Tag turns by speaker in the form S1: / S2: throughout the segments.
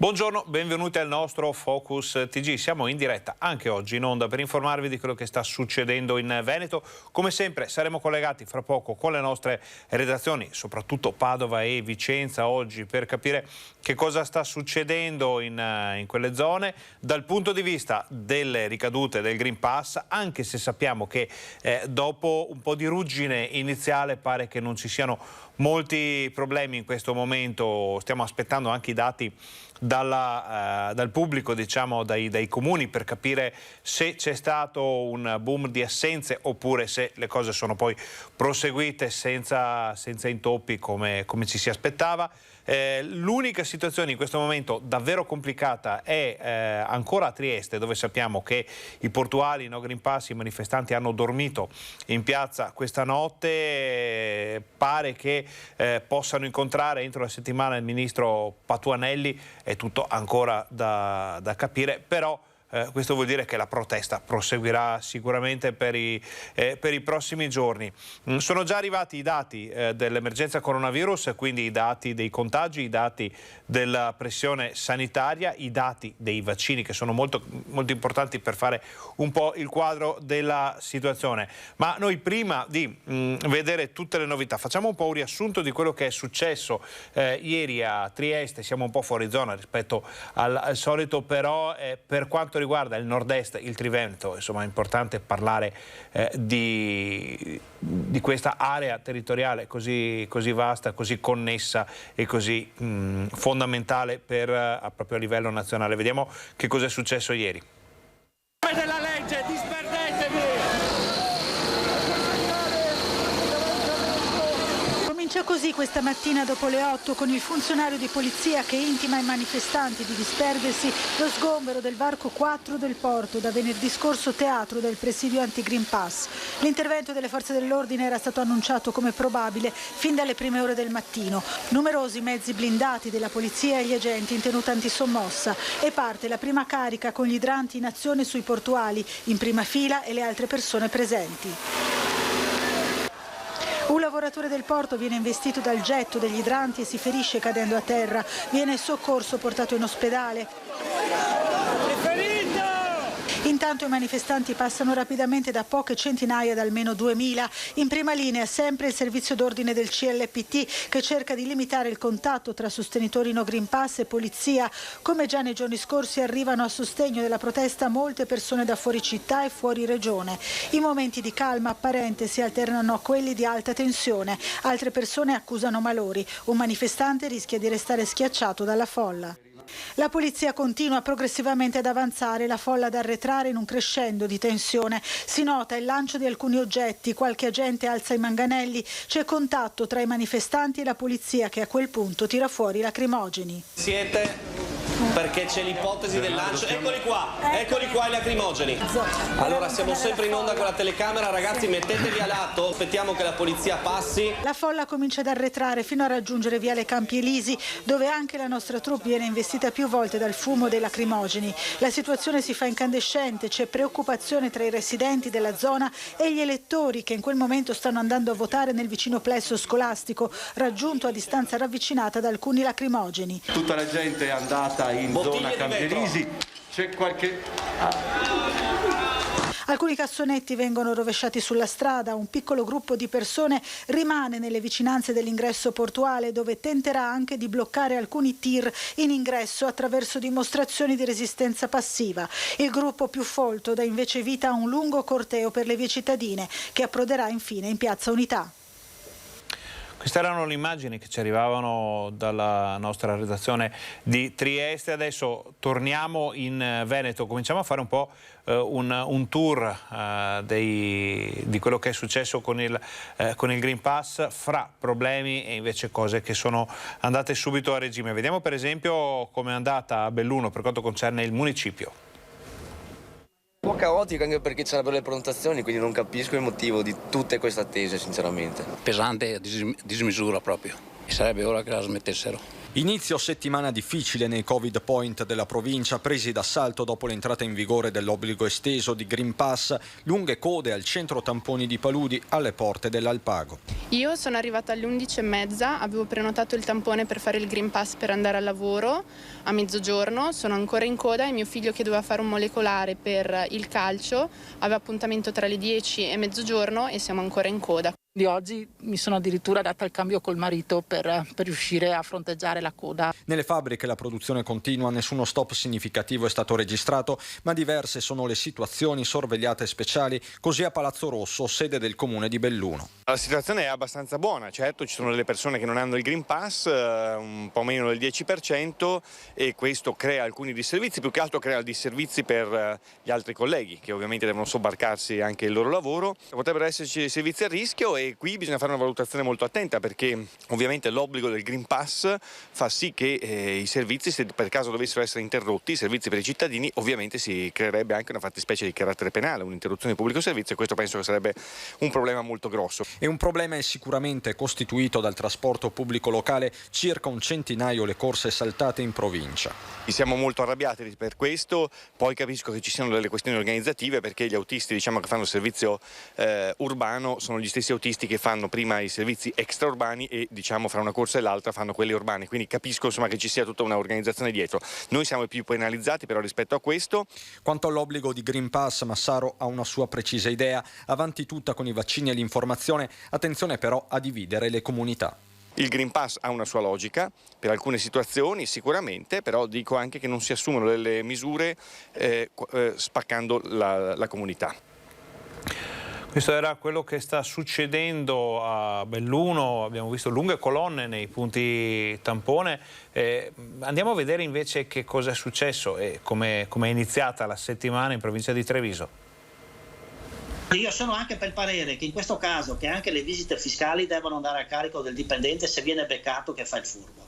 S1: Buongiorno, benvenuti al nostro Focus TG. Siamo in diretta anche oggi in onda per informarvi di quello che sta succedendo in Veneto. Come sempre saremo collegati fra poco con le nostre redazioni, soprattutto Padova e Vicenza oggi, per capire che cosa sta succedendo in quelle zone dal punto di vista delle ricadute del Green Pass, anche se sappiamo che dopo un po' di ruggine iniziale pare che non ci siano molti problemi in questo momento. Stiamo aspettando anche i dati dal pubblico, diciamo dai comuni, per capire se c'è stato un boom di assenze oppure se le cose sono poi proseguite senza intoppi come ci si aspettava. L'unica situazione in questo momento davvero complicata è ancora a Trieste, dove sappiamo che i portuali, i no Green Pass, i manifestanti hanno dormito in piazza questa notte. Pare che possano incontrare entro la settimana il ministro Patuanelli, è tutto ancora da capire, però questo vuol dire che la protesta proseguirà sicuramente per i prossimi giorni. Sono già arrivati i dati dell'emergenza coronavirus, quindi i dati dei contagi, i dati della pressione sanitaria, i dati dei vaccini, che sono molto, molto importanti per fare un po' il quadro della situazione. Ma noi, prima di vedere tutte le novità, facciamo un po' un riassunto di quello che è successo ieri a Trieste. Siamo un po' fuori zona rispetto al solito, però per quanto riguarda il nord-est, il Triveneto, insomma è importante parlare di questa area territoriale così vasta, così connessa e così fondamentale proprio a livello nazionale. Vediamo che cosa è successo ieri.
S2: Della legge, disperdetevi!
S3: Comincia così questa mattina dopo le 8 con il funzionario di polizia che intima ai manifestanti di disperdersi lo sgombero del varco 4 del porto, da venerdì scorso teatro del presidio anti-Green Pass. L'intervento delle forze dell'ordine era stato annunciato come probabile fin dalle prime ore del mattino. Numerosi mezzi blindati della polizia e gli agenti in tenuta antisommossa, e parte la prima carica con gli idranti in azione sui portuali, in prima fila e le altre persone presenti. Un lavoratore del porto viene investito dal getto degli idranti e si ferisce cadendo a terra. Viene soccorso, portato in ospedale. Intanto i manifestanti passano rapidamente da poche centinaia ad almeno 2000. In prima linea sempre il servizio d'ordine del CLPT, che cerca di limitare il contatto tra sostenitori no Green Pass e polizia. Come già nei giorni scorsi arrivano a sostegno della protesta molte persone da fuori città e fuori regione. I momenti di calma apparente si alternano a quelli di alta tensione. Altre persone accusano malori. Un manifestante rischia di restare schiacciato dalla folla. La polizia continua progressivamente ad avanzare, la folla ad arretrare in un crescendo di tensione. Si nota il lancio di alcuni oggetti, qualche agente alza i manganelli, c'è contatto tra i manifestanti e la polizia, che a quel punto tira fuori lacrimogeni.
S2: Siete perché c'è l'ipotesi del lancio. Eccoli qua i lacrimogeni. Allora siamo sempre in onda con la telecamera, ragazzi, mettetevi a lato, aspettiamo che la polizia passi.
S3: La folla comincia ad arretrare fino a raggiungere Viale Campi Elisi, dove anche la nostra troupe viene investita più volte dal fumo dei lacrimogeni. La situazione si fa incandescente, c'è preoccupazione tra i residenti della zona e gli elettori che in quel momento stanno andando a votare nel vicino plesso scolastico, raggiunto a distanza ravvicinata da alcuni lacrimogeni.
S4: Tutta la gente è andata in zona Campi Elisi, c'è qualche...
S3: Alcuni cassonetti vengono rovesciati sulla strada, un piccolo gruppo di persone rimane nelle vicinanze dell'ingresso portuale, dove tenterà anche di bloccare alcuni tir in ingresso attraverso dimostrazioni di resistenza passiva. Il gruppo più folto dà invece vita a un lungo corteo per le vie cittadine, che approderà infine in Piazza Unità.
S1: Queste erano le immagini che ci arrivavano dalla nostra redazione di Trieste. Adesso torniamo in Veneto, cominciamo a fare un po' un tour di quello che è successo con il Green Pass, fra problemi e invece cose che sono andate subito a regime. Vediamo per esempio come è andata a Belluno per quanto concerne il municipio.
S5: Un po' caotico anche perché c'erano le prenotazioni, quindi non capisco il motivo di tutte queste attese sinceramente.
S6: Pesante, dismisura proprio.
S5: Sarebbe ora che la smettessero.
S6: Inizio settimana difficile nei Covid point della provincia, presi d'assalto dopo l'entrata in vigore dell'obbligo esteso di Green Pass, lunghe code al centro tamponi di Paludi alle porte dell'Alpago.
S7: Io sono arrivata alle 11:30, avevo prenotato il tampone per fare il Green Pass per andare al lavoro a mezzogiorno, sono ancora in coda e mio figlio che doveva fare un molecolare per il calcio aveva appuntamento tra le 10 e mezzogiorno e siamo ancora in coda.
S8: Di oggi mi sono addirittura data il cambio col marito per riuscire a fronteggiare la coda.
S6: Nelle fabbriche la produzione continua, nessuno stop significativo è stato registrato, ma diverse sono le situazioni sorvegliate speciali, così a Palazzo Rosso, sede del comune di Belluno.
S9: La situazione è abbastanza buona, certo ci sono delle persone che non hanno il Green Pass, un po' meno del 10%, e questo crea alcuni disservizi, più che altro crea disservizi per gli altri colleghi che ovviamente devono sobbarcarsi anche il loro lavoro. Potrebbero esserci servizi a rischio e qui bisogna fare una valutazione molto attenta, perché ovviamente l'obbligo del Green Pass fa sì che i servizi, se per caso dovessero essere interrotti, i servizi per i cittadini, ovviamente si creerebbe anche una fattispecie di carattere penale, un'interruzione di pubblico servizio, e questo penso che sarebbe un problema molto grosso.
S6: E un problema è sicuramente costituito dal trasporto pubblico locale, circa un centinaio le corse saltate in provincia.
S9: Siamo molto arrabbiati per questo, poi capisco che ci siano delle questioni organizzative, perché gli autisti che fanno il servizio urbano sono gli stessi autisti che fanno prima i servizi extraurbani e fra una corsa e l'altra fanno quelli urbani, quindi capisco che ci sia tutta un'organizzazione dietro. Noi siamo i più penalizzati però rispetto a questo.
S6: Quanto all'obbligo di Green Pass, Massaro ha una sua precisa idea, avanti tutta con i vaccini e l'informazione, attenzione però a dividere le comunità.
S9: Il Green Pass ha una sua logica, per alcune situazioni sicuramente, però dico anche che non si assumono delle misure spaccando la comunità.
S1: Questo era quello che sta succedendo a Belluno, abbiamo visto lunghe colonne nei punti tampone. Andiamo a vedere invece che cosa è successo e come è iniziata la settimana in provincia di Treviso.
S10: Io sono anche per il parere che in questo caso che anche le visite fiscali devono andare a carico del dipendente se viene beccato che fa il furbo.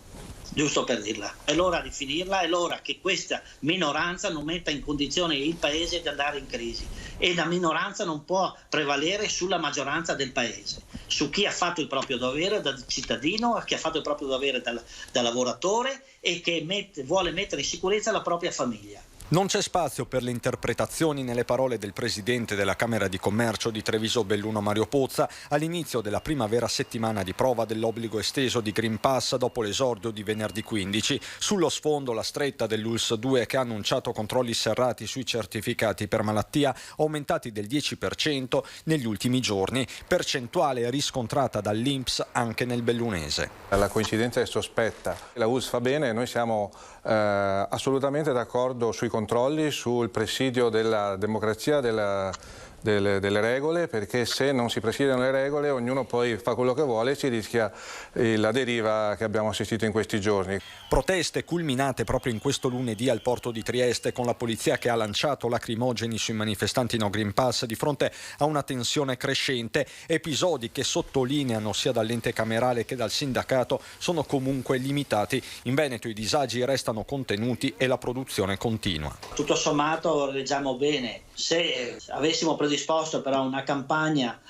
S10: Giusto per dirla. È l'ora di finirla, è l'ora che questa minoranza non metta in condizione il paese di andare in crisi, e la minoranza non può prevalere sulla maggioranza del paese, su chi ha fatto il proprio dovere da cittadino, chi ha fatto il proprio dovere da lavoratore e che vuole mettere in sicurezza la propria famiglia.
S6: Non c'è spazio per le interpretazioni nelle parole del presidente della Camera di Commercio di Treviso Belluno Mario Pozza all'inizio della prima vera settimana di prova dell'obbligo esteso di Green Pass dopo l'esordio di venerdì 15. Sullo sfondo la stretta dell'ULSS 2 che ha annunciato controlli serrati sui certificati per malattia aumentati del 10% negli ultimi giorni, percentuale riscontrata dall'INPS anche nel bellunese.
S11: La coincidenza è sospetta, la ULSS fa bene, noi siamo assolutamente d'accordo sui controlli, sul presidio della democrazia, delle regole, perché se non si presidiano le regole ognuno poi fa quello che vuole e si rischia la deriva che abbiamo assistito in questi giorni.
S6: Proteste culminate proprio in questo lunedì al porto di Trieste, con la polizia che ha lanciato lacrimogeni sui manifestanti no Green Pass di fronte a una tensione crescente. Episodi che sottolineano sia dall'ente camerale che dal sindacato sono comunque limitati. In Veneto i disagi restano contenuti e la produzione continua.
S10: Tutto sommato leggiamo bene. Se avessimo predisposto però una campagna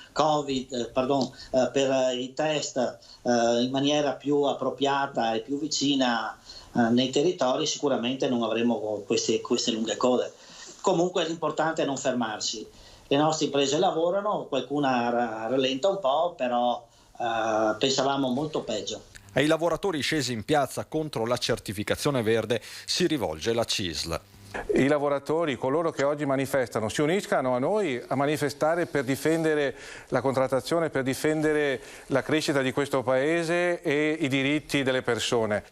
S10: per i test in maniera più appropriata e più vicina nei territori, sicuramente non avremmo queste lunghe code. Comunque l'importante è non fermarsi. Le nostre imprese lavorano, qualcuna rallenta un po', però pensavamo molto peggio.
S6: Ai lavoratori scesi in piazza contro la certificazione verde si rivolge la CISL.
S11: I lavoratori, coloro che oggi manifestano, si uniscano a noi a manifestare per difendere la contrattazione, per difendere la crescita di questo Paese e i diritti delle persone.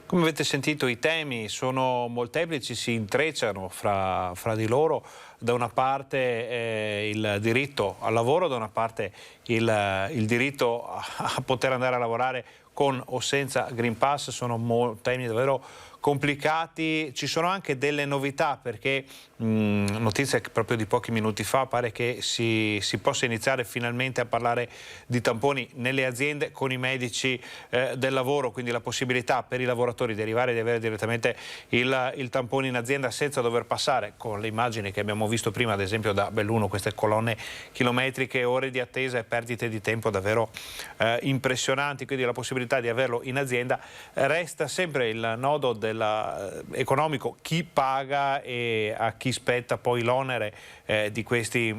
S1: Come avete sentito, i temi sono molteplici, si intrecciano fra di loro. Da una parte il diritto al lavoro, da una parte il diritto a poter andare a lavorare con o senza Green Pass. Sono temi davvero complicati. Ci sono anche delle novità, perché notizia che proprio di pochi minuti fa pare che si possa iniziare finalmente a parlare di tamponi nelle aziende con i medici del lavoro, quindi la possibilità per i lavoratori di arrivare e di avere direttamente il tampone in azienda senza dover passare, con le immagini che abbiamo visto prima ad esempio da Belluno, queste colonne chilometriche, ore di attesa e perdite di tempo davvero impressionanti. Quindi la possibilità di averlo in azienda. Resta sempre il nodo economico, chi paga e a chi spetta poi l'onere di questi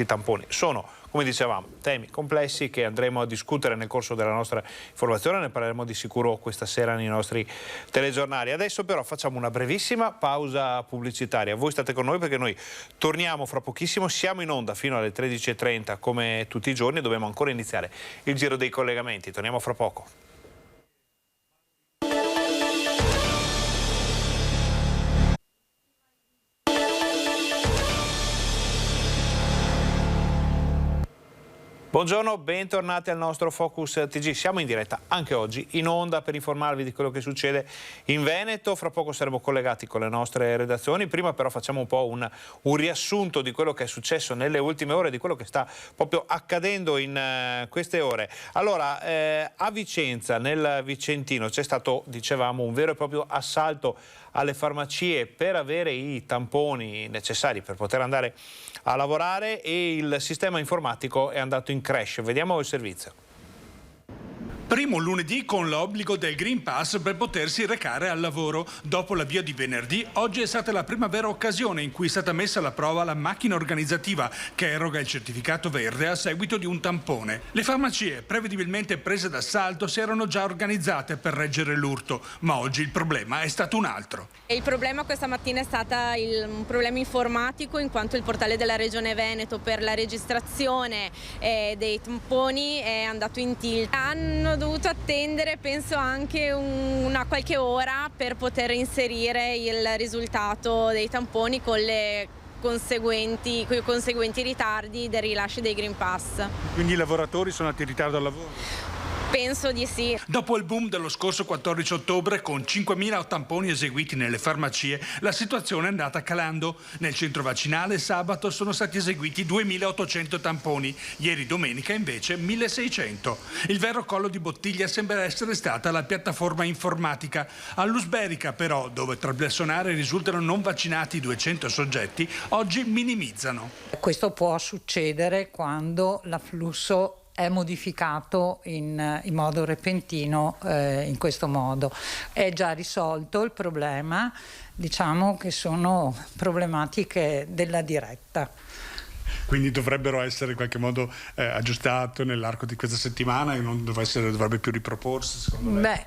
S1: tamponi. Sono, come dicevamo, temi complessi che andremo a discutere nel corso della nostra informazione, ne parleremo di sicuro questa sera nei nostri telegiornali. Adesso però facciamo una brevissima pausa pubblicitaria. Voi state con noi perché noi torniamo fra pochissimo, siamo in onda fino alle 13:30 come tutti i giorni, dobbiamo ancora iniziare il giro dei collegamenti, torniamo fra poco. Buongiorno, bentornati al nostro Focus TG. Siamo in diretta anche oggi in onda per informarvi di quello che succede in Veneto. Fra poco saremo collegati con le nostre redazioni. Prima però facciamo un po' un riassunto di quello che è successo nelle ultime ore, di quello che sta proprio accadendo in queste ore. Allora, a Vicenza, nel Vicentino, c'è stato, dicevamo, un vero e proprio assalto alle farmacie per avere i tamponi necessari per poter andare a lavorare e il sistema informatico è andato in crash. Vediamo il servizio.
S12: Primo lunedì con l'obbligo del Green Pass per potersi recare al lavoro. Dopo l'avvio di venerdì, oggi è stata la prima vera occasione in cui è stata messa alla prova la macchina organizzativa che eroga il certificato verde a seguito di un tampone. Le farmacie, prevedibilmente prese d'assalto, si erano già organizzate per reggere l'urto, ma oggi il problema è stato un altro.
S13: Il problema questa mattina è stato un problema informatico, in quanto il portale della Regione Veneto per la registrazione dei tamponi è andato in tilt. Hanno dovuto attendere, penso, anche una qualche ora per poter inserire il risultato dei tamponi con i conseguenti ritardi del rilascio dei Green Pass.
S12: Quindi i lavoratori sono andati in ritardo al lavoro?
S13: Penso di sì.
S12: Dopo il boom dello scorso 14 ottobre, con 5.000 tamponi eseguiti nelle farmacie, la situazione è andata calando. Nel centro vaccinale sabato sono stati eseguiti 2.800 tamponi, ieri domenica invece 1.600. Il vero collo di bottiglia sembra essere stata la piattaforma informatica. All'Usberica però, dove tra il blasonare risultano non vaccinati 200 soggetti, oggi minimizzano.
S14: Questo può succedere quando l'afflusso è modificato in modo repentino, in questo modo. È già risolto il problema, diciamo che sono problematiche della diretta.
S12: Quindi dovrebbero essere in qualche modo aggiustate nell'arco di questa settimana e non dovrebbe più riproporsi, secondo lei?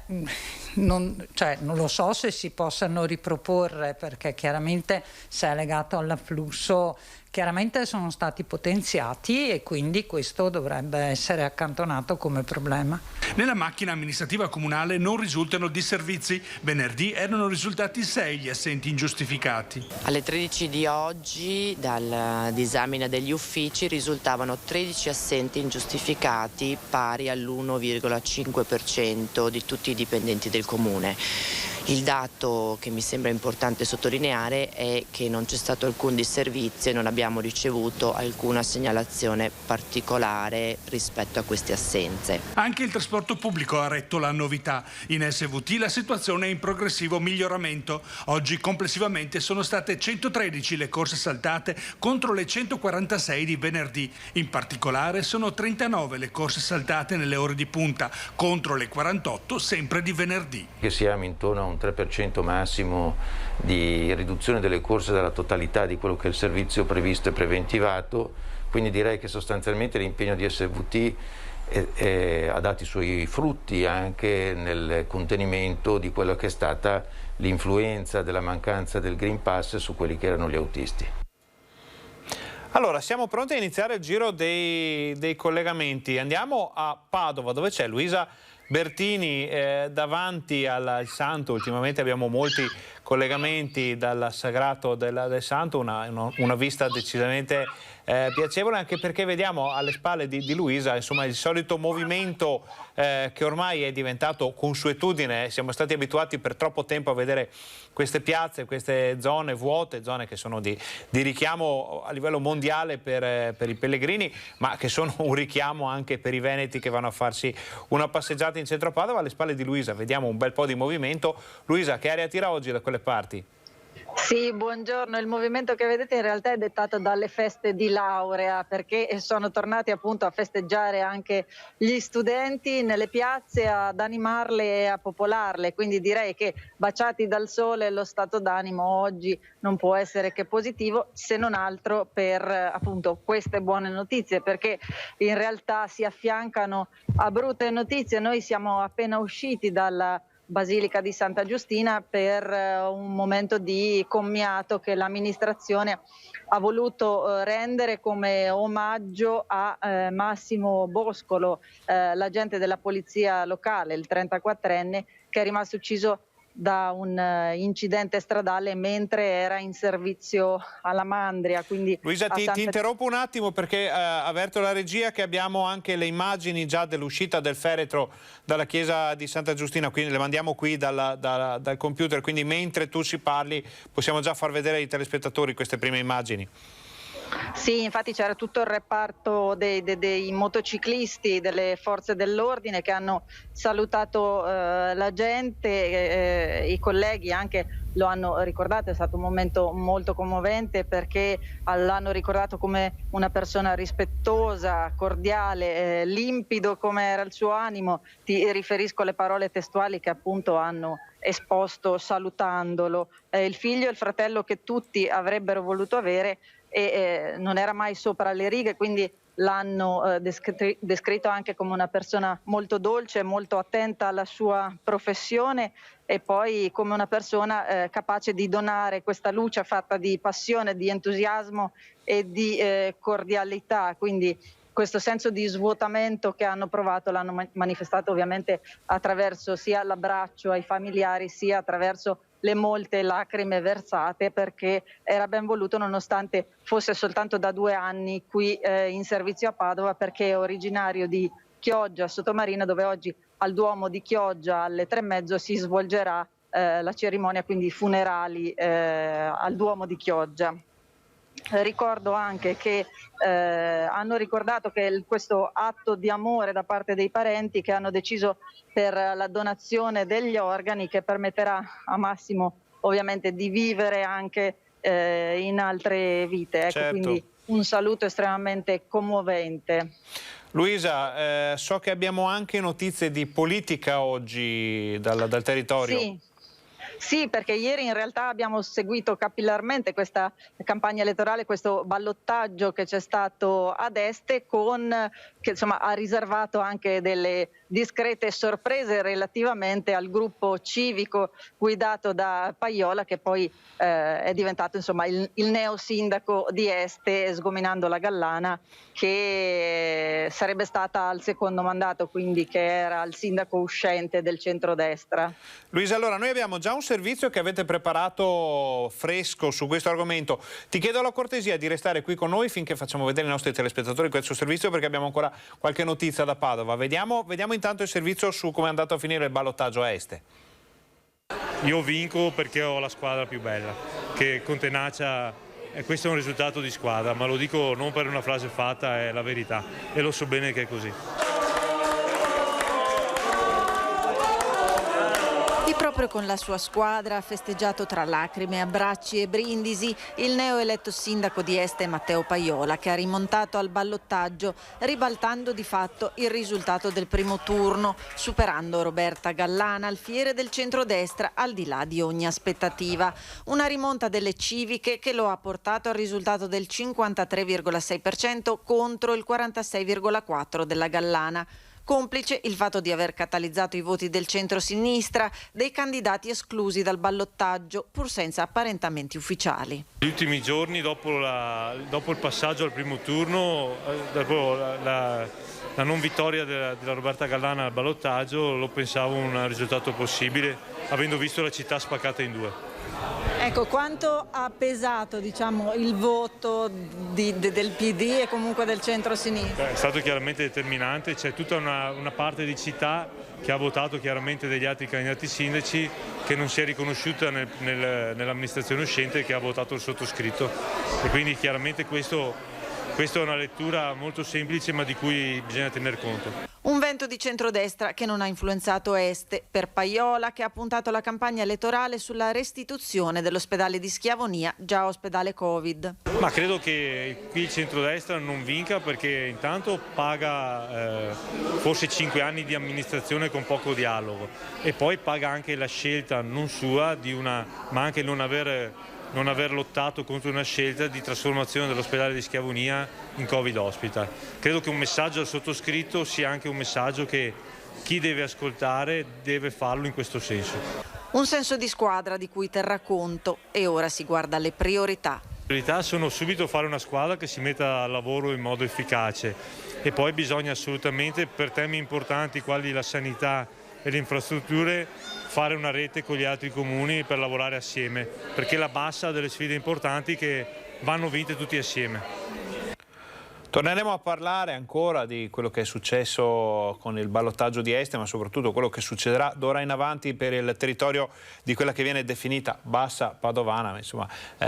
S14: Non lo so se si possano riproporre, perché chiaramente se è legato all'afflusso chiaramente sono stati potenziati e quindi questo dovrebbe essere accantonato come problema.
S12: Nella macchina amministrativa comunale non risultano disservizi. Venerdì erano risultati 6 gli assenti ingiustificati.
S15: Alle 13 di oggi, dal disamina degli uffici, risultavano 13 assenti ingiustificati, pari all'1,5% di tutti i dipendenti del comune. Il dato che mi sembra importante sottolineare è che non c'è stato alcun disservizio e non abbiamo ricevuto alcuna segnalazione particolare rispetto a queste assenze.
S12: Anche il trasporto pubblico ha retto la novità. In SVT la situazione è in progressivo miglioramento. Oggi complessivamente sono state 113 le corse saltate contro le 146 di venerdì. In particolare sono 39 le corse saltate nelle ore di punta contro le 48 sempre di venerdì.
S16: Che siamo intorno a un 3% massimo di riduzione delle corse dalla totalità di quello che è il servizio previsto e preventivato, quindi direi che sostanzialmente l'impegno di SVT ha dato i suoi frutti anche nel contenimento di quello che è stata l'influenza della mancanza del Green Pass su quelli che erano gli autisti.
S1: Allora, siamo pronti a iniziare il giro dei collegamenti. Andiamo a Padova, dove c'è Luisa Bertini davanti al Santo. Ultimamente abbiamo molti collegamenti dal Sagrato del Santo, una vista decisamente piacevole, anche perché vediamo alle spalle di Luisa, insomma, il solito movimento che ormai è diventato consuetudine. Siamo stati abituati per troppo tempo a vedere queste piazze, queste zone vuote, zone che sono di richiamo a livello mondiale per i pellegrini, ma che sono un richiamo anche per i veneti che vanno a farsi una passeggiata in centro a Padova. Alle spalle di Luisa vediamo un bel po' di movimento. Luisa, che aria tira oggi da quelle parti?
S17: Sì, buongiorno. Il movimento che vedete in realtà è dettato dalle feste di laurea, perché sono tornati appunto a festeggiare anche gli studenti nelle piazze, ad animarle e a popolarle, quindi direi che baciati dal sole lo stato d'animo oggi non può essere che positivo, se non altro per appunto queste buone notizie, perché in realtà si affiancano a brutte notizie. Noi siamo appena usciti dalla Basilica di Santa Giustina per un momento di commiato che l'amministrazione ha voluto rendere come omaggio a Massimo Boscolo, l'agente della polizia locale, il 34enne, che è rimasto ucciso da un incidente stradale mentre era in servizio alla Mandria. Quindi
S1: Luisa, ti interrompo un attimo perché avverto la regia che abbiamo anche le immagini già dell'uscita del feretro dalla chiesa di Santa Giustina, quindi le mandiamo qui dal computer, quindi mentre tu ci parli possiamo già far vedere ai telespettatori queste prime immagini.
S17: Sì, infatti c'era tutto il reparto dei motociclisti, delle forze dell'ordine che hanno salutato la gente, i colleghi anche lo hanno ricordato, è stato un momento molto commovente perché l'hanno ricordato come una persona rispettosa, cordiale, limpido come era il suo animo. Ti riferisco alle parole testuali che appunto hanno esposto salutandolo. Il figlio e il fratello che tutti avrebbero voluto avere e non era mai sopra le righe, quindi l'hanno descritto anche come una persona molto dolce, molto attenta alla sua professione e poi come una persona capace di donare questa luce fatta di passione, di entusiasmo e di cordialità. Quindi questo senso di svuotamento che hanno provato l'hanno manifestato ovviamente attraverso sia l'abbraccio ai familiari sia attraverso le molte lacrime versate, perché era ben voluto nonostante fosse soltanto da 2 anni qui in servizio a Padova, perché è originario di Chioggia Sottomarina, dove oggi al Duomo di Chioggia alle 3:30 si svolgerà la cerimonia, quindi i funerali al Duomo di Chioggia. Ricordo anche che hanno ricordato che questo atto di amore da parte dei parenti che hanno deciso per la donazione degli organi, che permetterà a Massimo ovviamente di vivere anche in altre vite. Ecco,
S1: certo.
S17: Quindi un saluto estremamente commovente.
S1: Luisa, so che abbiamo anche notizie di politica oggi dal territorio.
S17: Sì, perché ieri in realtà abbiamo seguito capillarmente questa campagna elettorale, questo ballottaggio che c'è stato ad Este, che insomma ha riservato anche delle discrete sorprese relativamente al gruppo civico guidato da Pajola, che poi è diventato insomma il neo sindaco di Este, sgominando la Gallana, che sarebbe stata al secondo mandato, quindi che era il sindaco uscente del centrodestra.
S1: Luisa, allora noi abbiamo già un servizio che avete preparato fresco su questo argomento. Ti chiedo la cortesia di restare qui con noi finché facciamo vedere ai nostri telespettatori questo servizio, perché abbiamo ancora qualche notizia da Padova. Vediamo intanto il servizio su come è andato a finire il ballottaggio a Este.
S18: Io vinco perché ho la squadra più bella, che con tenacia, e questo è un risultato di squadra, ma lo dico non per una frase fatta, è la verità e lo so bene che è così.
S19: E proprio con la sua squadra ha festeggiato tra lacrime, abbracci e brindisi il neoeletto sindaco di Este Matteo Pajola, che ha rimontato al ballottaggio ribaltando di fatto il risultato del primo turno, superando Roberta Gallana, alfiere del centrodestra, al di là di ogni aspettativa. Una rimonta delle civiche che lo ha portato al risultato del 53,6% contro il 46,4% della Gallana. Complice il fatto di aver catalizzato i voti del centro-sinistra, dei candidati esclusi dal ballottaggio, pur senza apparentamenti ufficiali.
S18: Negli ultimi giorni, dopo il passaggio al primo turno, dopo la non vittoria della Roberta Gallana al ballottaggio, lo pensavo un risultato possibile, avendo visto la città spaccata in due.
S19: Ecco, quanto ha pesato, diciamo, il voto del PD e comunque del centro-sinistra?
S18: È stato chiaramente determinante, c'è tutta una parte di città che ha votato chiaramente degli altri candidati sindaci che non si è riconosciuta nell'amministrazione uscente, che ha votato il sottoscritto, e quindi chiaramente questa è una lettura molto semplice ma di cui bisogna tener conto.
S19: Un vento di centrodestra che non ha influenzato Este per Paiola, che ha puntato la campagna elettorale sulla restituzione dell'ospedale di Schiavonia, già ospedale Covid.
S18: Ma credo che qui il centrodestra non vinca, perché intanto paga forse 5 anni di amministrazione con poco dialogo, e poi paga anche la scelta non sua ma anche non aver lottato contro una scelta di trasformazione dell'ospedale di Schiavonia in Covid Hospital. Credo che un messaggio al sottoscritto sia anche un messaggio che chi deve ascoltare deve farlo in questo senso.
S19: Un senso di squadra di cui terrà conto, e ora si guarda alle priorità.
S18: Le priorità sono subito fare una squadra che si metta al lavoro in modo efficace, e poi bisogna assolutamente, per temi importanti quali la sanità e le infrastrutture, fare una rete con gli altri comuni per lavorare assieme, perché la bassa ha delle sfide importanti che vanno vinte tutti assieme.
S1: Torneremo a parlare ancora di quello che è successo con il ballottaggio di Este, ma soprattutto quello che succederà d'ora in avanti per il territorio di quella che viene definita Bassa Padovana. Insomma,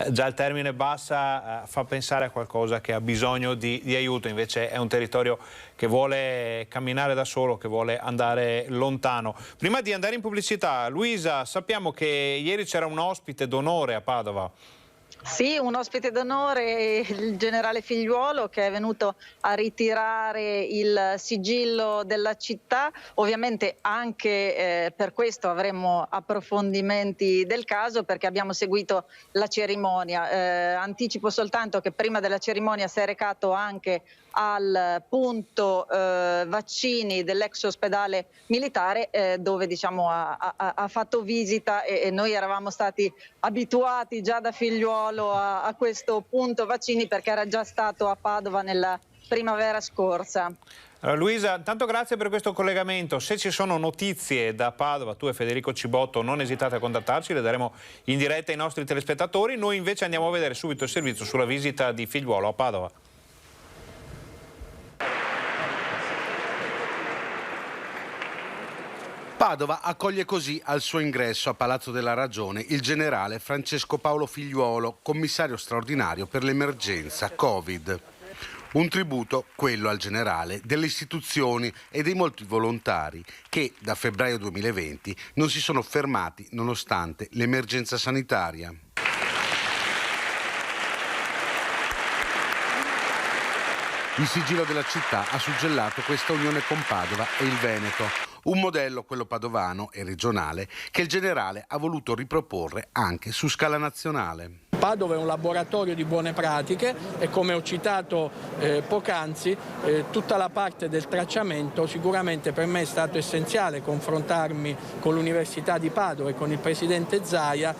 S1: già il termine Bassa fa pensare a qualcosa che ha bisogno di aiuto, invece è un territorio che vuole camminare da solo, che vuole andare lontano. Prima di andare in pubblicità, Luisa, sappiamo che ieri c'era un ospite d'onore a Padova.
S17: Sì, un ospite d'onore, il generale Figliuolo, che è venuto a ritirare il sigillo della città. Ovviamente anche per questo avremo approfondimenti del caso, perché abbiamo seguito la cerimonia. Anticipo soltanto che prima della cerimonia si è recato anche al punto vaccini dell'ex ospedale militare, dove diciamo ha fatto visita, e noi eravamo stati abituati già da Figliuolo a questo punto vaccini, perché era già stato a Padova nella primavera scorsa.
S1: Allora, Luisa, tanto grazie per questo collegamento. Se ci sono notizie da Padova, tu e Federico Cibotto non esitate a contattarci, le daremo in diretta ai nostri telespettatori. Noi invece andiamo a vedere subito il servizio sulla visita di Figliuolo a Padova.
S20: Padova accoglie così al suo ingresso a Palazzo della Ragione il generale Francesco Paolo Figliuolo, commissario straordinario per l'emergenza Covid. Un tributo, quello al generale, delle istituzioni e dei molti volontari che da febbraio 2020 non si sono fermati nonostante l'emergenza sanitaria. Il sigillo della città ha suggellato questa unione con Padova e il Veneto, un modello, quello padovano e regionale, che il generale ha voluto riproporre anche su scala nazionale.
S21: Padova è un laboratorio di buone pratiche e, come ho citato poc'anzi, tutta la parte del tracciamento sicuramente per me è stato essenziale confrontarmi con l'Università di Padova e con il presidente Zaia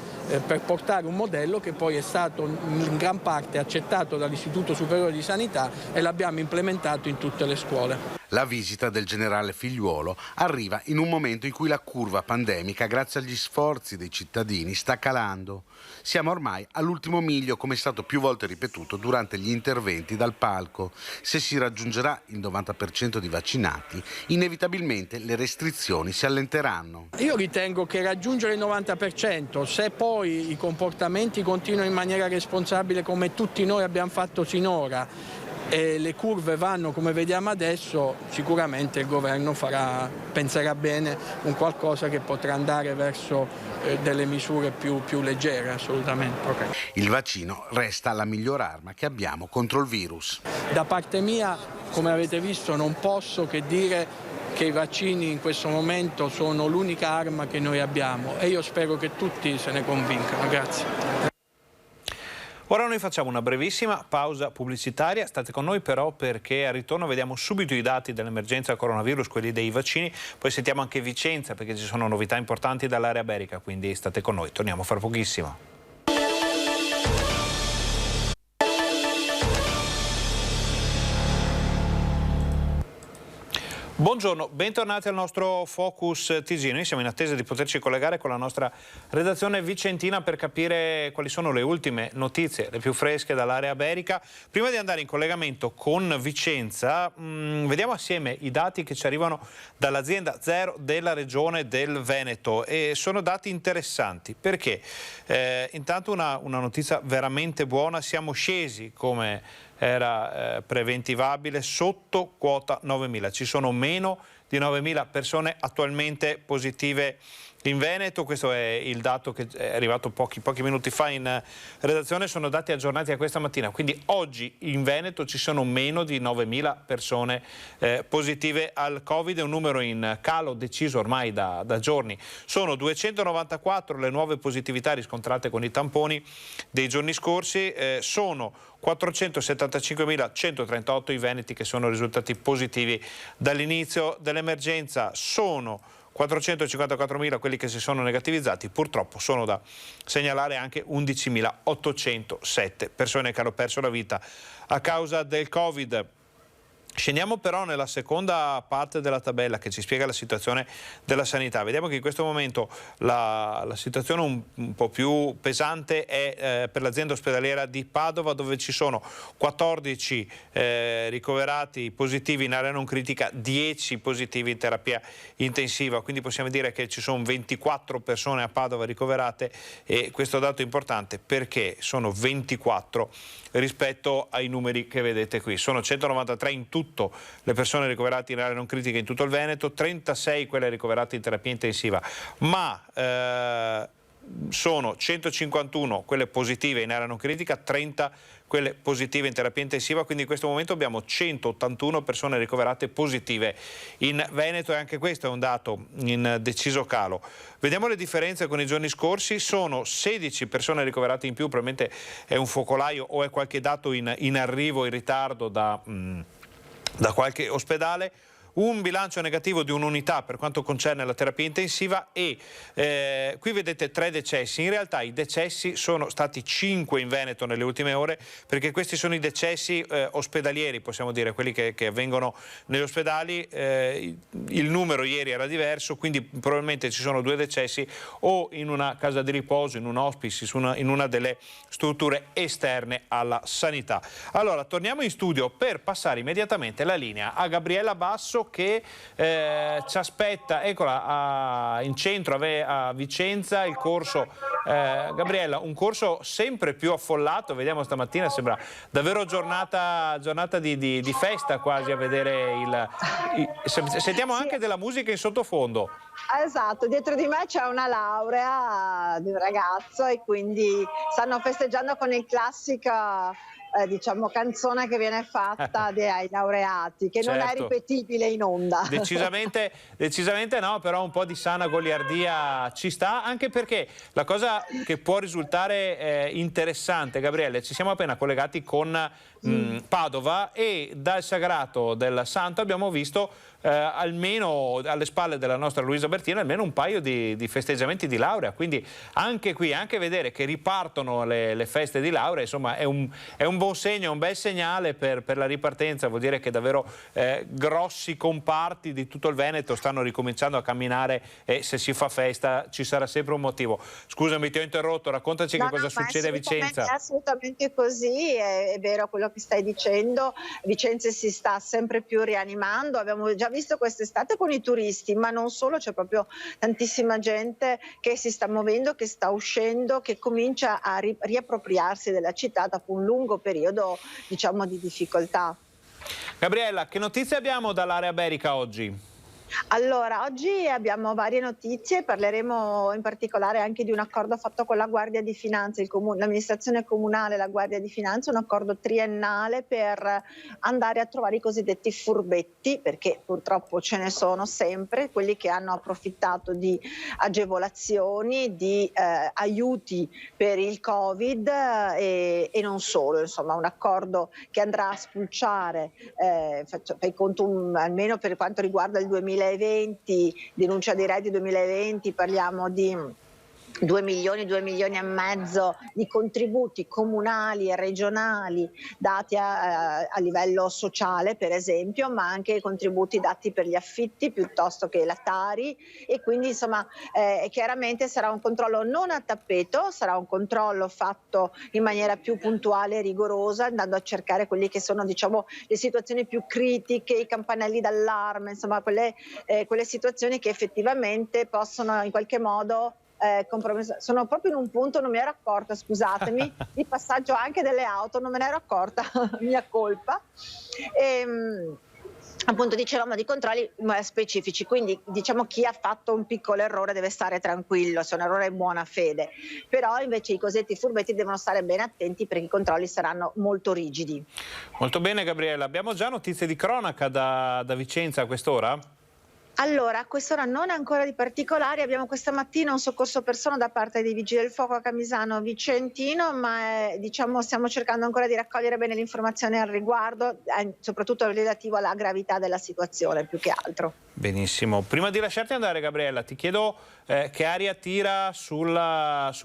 S21: per portare un modello che poi è stato in gran parte accettato dall'Istituto Superiore di Sanità e l'abbiamo implementato in tutte le scuole.
S20: La visita del generale Figliuolo arriva in un momento in cui la curva pandemica, grazie agli sforzi dei cittadini, sta calando. Siamo ormai all'ultimo miglio, come è stato più volte ripetuto durante gli interventi dal palco. Se si raggiungerà il 90% di vaccinati, inevitabilmente le restrizioni si allenteranno.
S21: Io ritengo che raggiungere il 90%, se poi i comportamenti continuano in maniera responsabile come tutti noi abbiamo fatto sinora, e le curve vanno come vediamo adesso, sicuramente il governo penserà bene un qualcosa che potrà andare verso delle misure più leggere, assolutamente. Okay.
S20: Il vaccino resta la miglior arma che abbiamo contro il virus.
S21: Da parte mia, come avete visto, non posso che dire che i vaccini in questo momento sono l'unica arma che noi abbiamo, e io spero che tutti se ne convincano. Grazie.
S1: Ora noi facciamo una brevissima pausa pubblicitaria, state con noi però, perché al ritorno vediamo subito i dati dell'emergenza coronavirus, quelli dei vaccini, poi sentiamo anche Vicenza perché ci sono novità importanti dall'area iberica, quindi state con noi, torniamo fra pochissimo. Buongiorno, bentornati al nostro Focus TG. Noi siamo in attesa di poterci collegare con la nostra redazione vicentina per capire quali sono le ultime notizie, le più fresche dall'area iberica. Prima di andare in collegamento con Vicenza, vediamo assieme i dati che ci arrivano dall'azienda Zero della regione del Veneto, e sono dati interessanti perché intanto una notizia veramente buona: siamo scesi, come era preventivabile, sotto quota 9.000. Ci sono meno di 9.000 persone attualmente positive in Veneto. Questo è il dato che è arrivato pochi minuti fa in redazione, sono dati aggiornati a questa mattina. Quindi oggi in Veneto ci sono meno di 9.000 persone positive al Covid, è un numero in calo deciso ormai da giorni. Sono 294 le nuove positività riscontrate con i tamponi dei giorni scorsi, sono 475.138 i veneti che sono risultati positivi dall'inizio dell'emergenza, sono 454.000 quelli che si sono negativizzati. Purtroppo sono da segnalare anche 11.807 persone che hanno perso la vita a causa del Covid. Scendiamo però nella seconda parte della tabella che ci spiega la situazione della sanità. Vediamo che in questo momento la situazione un po' più pesante è per l'azienda ospedaliera di Padova, dove ci sono 14 ricoverati positivi in area non critica, 10 positivi in terapia intensiva, quindi possiamo dire che ci sono 24 persone a Padova ricoverate, e questo dato è importante perché sono 24 rispetto ai numeri che vedete qui. Sono 193 in tutto le persone ricoverate in area non critica in tutto il Veneto, 36 quelle ricoverate in terapia intensiva, ma sono 151 quelle positive in area non critica, 30 quelle positive in terapia intensiva, quindi in questo momento abbiamo 181 persone ricoverate positive in Veneto, e anche questo è un dato in deciso calo. Vediamo le differenze con i giorni scorsi: sono 16 persone ricoverate in più, probabilmente è un focolaio o è qualche dato in arrivo, in ritardo da qualche ospedale. Un bilancio negativo di un'unità per quanto concerne la terapia intensiva, e qui vedete 3 decessi. In realtà i decessi sono stati 5 in Veneto nelle ultime ore, perché questi sono i decessi ospedalieri, possiamo dire, quelli che avvengono negli ospedali. Il numero ieri era diverso, quindi probabilmente ci sono 2 decessi o in una casa di riposo, in un hospice, in una delle strutture esterne alla sanità. Allora torniamo in studio per passare immediatamente la linea a Gabriella Basso, che ci aspetta, eccola, in centro a Vicenza, il corso. Gabriella, un corso sempre più affollato, vediamo stamattina, sembra davvero giornata di festa quasi a vedere sentiamo anche della musica in sottofondo.
S17: Esatto, dietro di me c'è una laurea di un ragazzo, e quindi stanno festeggiando con il classico diciamo canzone che viene fatta ai laureati, che non è ripetibile in onda. Decisamente
S1: no, però un po' di sana goliardia ci sta, anche perché la cosa che può risultare interessante, Gabriele, ci siamo appena collegati con Padova, e dal Sagrato del Santo abbiamo visto almeno alle spalle della nostra Luisa Bertino almeno un paio di festeggiamenti di laurea, quindi anche qui, anche vedere che ripartono le feste di laurea, insomma è un buon segno, è un bel segnale per la ripartenza. Vuol dire che davvero grossi comparti di tutto il Veneto stanno ricominciando a camminare, e se si fa festa ci sarà sempre un motivo. Scusami, ti ho interrotto, raccontaci che cosa succede a Vicenza.
S17: È assolutamente così, è vero quello che stai dicendo. Vicenza si sta sempre più rianimando, abbiamo già visto quest'estate con i turisti, ma non solo, c'è proprio tantissima gente che si sta muovendo, che sta uscendo, che comincia a riappropriarsi della città dopo un lungo periodo, diciamo, di difficoltà.
S1: Gabriella, che notizie abbiamo dall'area iberica oggi?
S17: Allora, oggi abbiamo varie notizie, parleremo in particolare anche di un accordo fatto con la Guardia di Finanza, l'amministrazione comunale e la Guardia di Finanza, un accordo triennale per andare a trovare i cosiddetti furbetti, perché purtroppo ce ne sono sempre, quelli che hanno approfittato di agevolazioni, di aiuti per il Covid e non solo, insomma un accordo che andrà a spulciare, fai conto almeno per quanto riguarda il 2020, denuncia dei redditi 2020, parliamo di
S2: 2 milioni e mezzo di contributi comunali e regionali dati a livello sociale, per esempio, ma anche contributi dati per gli affitti piuttosto che la Tari, e quindi insomma chiaramente sarà un controllo non a tappeto, sarà un controllo fatto in maniera più puntuale e rigorosa, andando a cercare quelli che sono, diciamo, le situazioni più critiche, i campanelli d'allarme, insomma quelle situazioni che effettivamente possono in qualche modo sono proprio in un punto, non mi ero accorta, scusatemi, di passaggio anche delle auto, non me ne ero accorta, mia colpa. Appunto dicevamo di controlli specifici, quindi diciamo chi ha fatto un piccolo errore deve stare tranquillo, se è un errore in buona fede, però invece i cosiddetti furbetti devono stare ben attenti perché i controlli saranno molto rigidi.
S1: Molto bene Gabriella, abbiamo già notizie di cronaca da Vicenza a quest'ora?
S2: Allora, a quest'ora non ancora di particolari, abbiamo questa mattina un soccorso persona da parte dei Vigili del Fuoco a Camisano Vicentino, ma diciamo stiamo cercando ancora di raccogliere bene le informazioni al riguardo, soprattutto relativo alla gravità della situazione più che altro.
S1: Benissimo, prima di lasciarti andare Gabriella ti chiedo che aria tira sul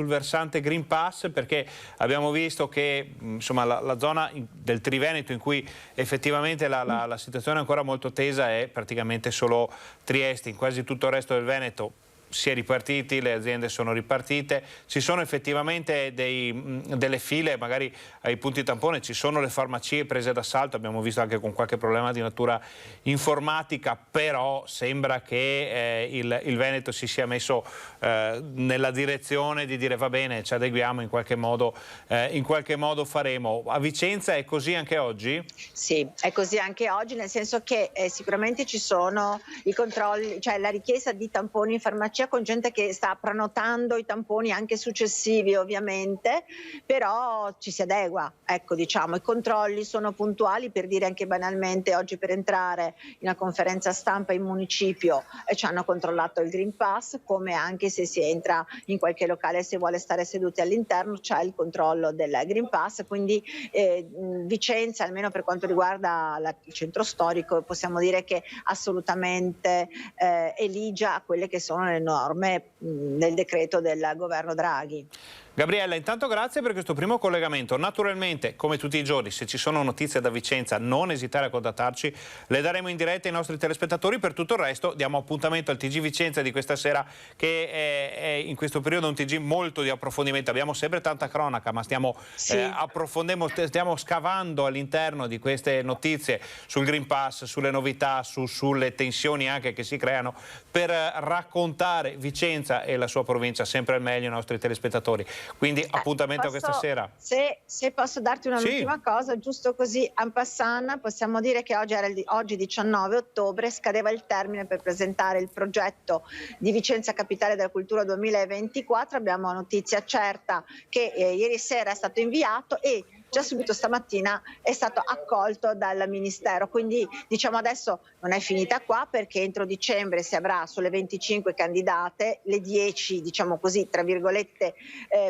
S1: versante Green Pass, perché abbiamo visto che insomma, la zona del Triveneto in cui effettivamente la situazione è ancora molto tesa è praticamente solo Trieste, in quasi tutto il resto del Veneto si è ripartiti, le aziende sono ripartite, ci sono effettivamente delle file magari ai punti tampone, ci sono le farmacie prese d'assalto, abbiamo visto anche con qualche problema di natura informatica, però sembra che il Veneto si sia messo nella direzione di dire va bene, ci adeguiamo, in qualche modo faremo. A Vicenza è così anche oggi?
S2: Sì, è così anche oggi, nel senso che sicuramente ci sono i controlli, cioè la richiesta di tamponi in farmacia con gente che sta prenotando i tamponi anche successivi ovviamente, però ci si adegua, ecco, diciamo, i controlli sono puntuali, per dire anche banalmente oggi per entrare in una conferenza stampa in municipio ci hanno controllato il Green Pass, come anche se si entra in qualche locale e si vuole stare seduti all'interno c'è il controllo del Green Pass, quindi Vicenza, almeno per quanto riguarda il centro storico, possiamo dire che assolutamente eligia a quelle che sono le norme del decreto del governo Draghi.
S1: Gabriella, intanto grazie per questo primo collegamento. Naturalmente, come tutti i giorni, se ci sono notizie da Vicenza, non esitare a contattarci, le daremo in diretta ai nostri telespettatori. Per tutto il resto diamo appuntamento al TG Vicenza di questa sera, che è in questo periodo un TG molto di approfondimento. Abbiamo sempre tanta cronaca, ma stiamo approfondendo, stiamo scavando all'interno di queste notizie sul Green Pass, sulle novità, sulle tensioni anche che si creano, per raccontare Vicenza e la sua provincia sempre al meglio ai nostri telespettatori. Quindi appuntamento questa sera.
S2: Se posso darti un'ultima cosa, giusto così en passant, possiamo dire che oggi 19 ottobre scadeva il termine per presentare il progetto di Vicenza Capitale della Cultura 2024. Abbiamo notizia certa che ieri sera è stato inviato e già subito stamattina è stato accolto dal Ministero, quindi diciamo adesso non è finita qua, perché entro dicembre si avrà sulle 25 candidate le 10, diciamo così, tra virgolette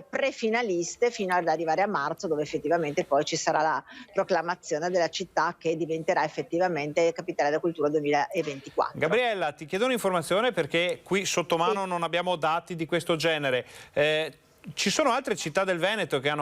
S2: prefinaliste, fino ad arrivare a marzo, dove effettivamente poi ci sarà la proclamazione della città che diventerà effettivamente Capitale della Cultura 2024.
S1: Gabriella, ti chiedo un'informazione, perché qui sotto mano non abbiamo dati di questo genere. Ci sono altre città del Veneto che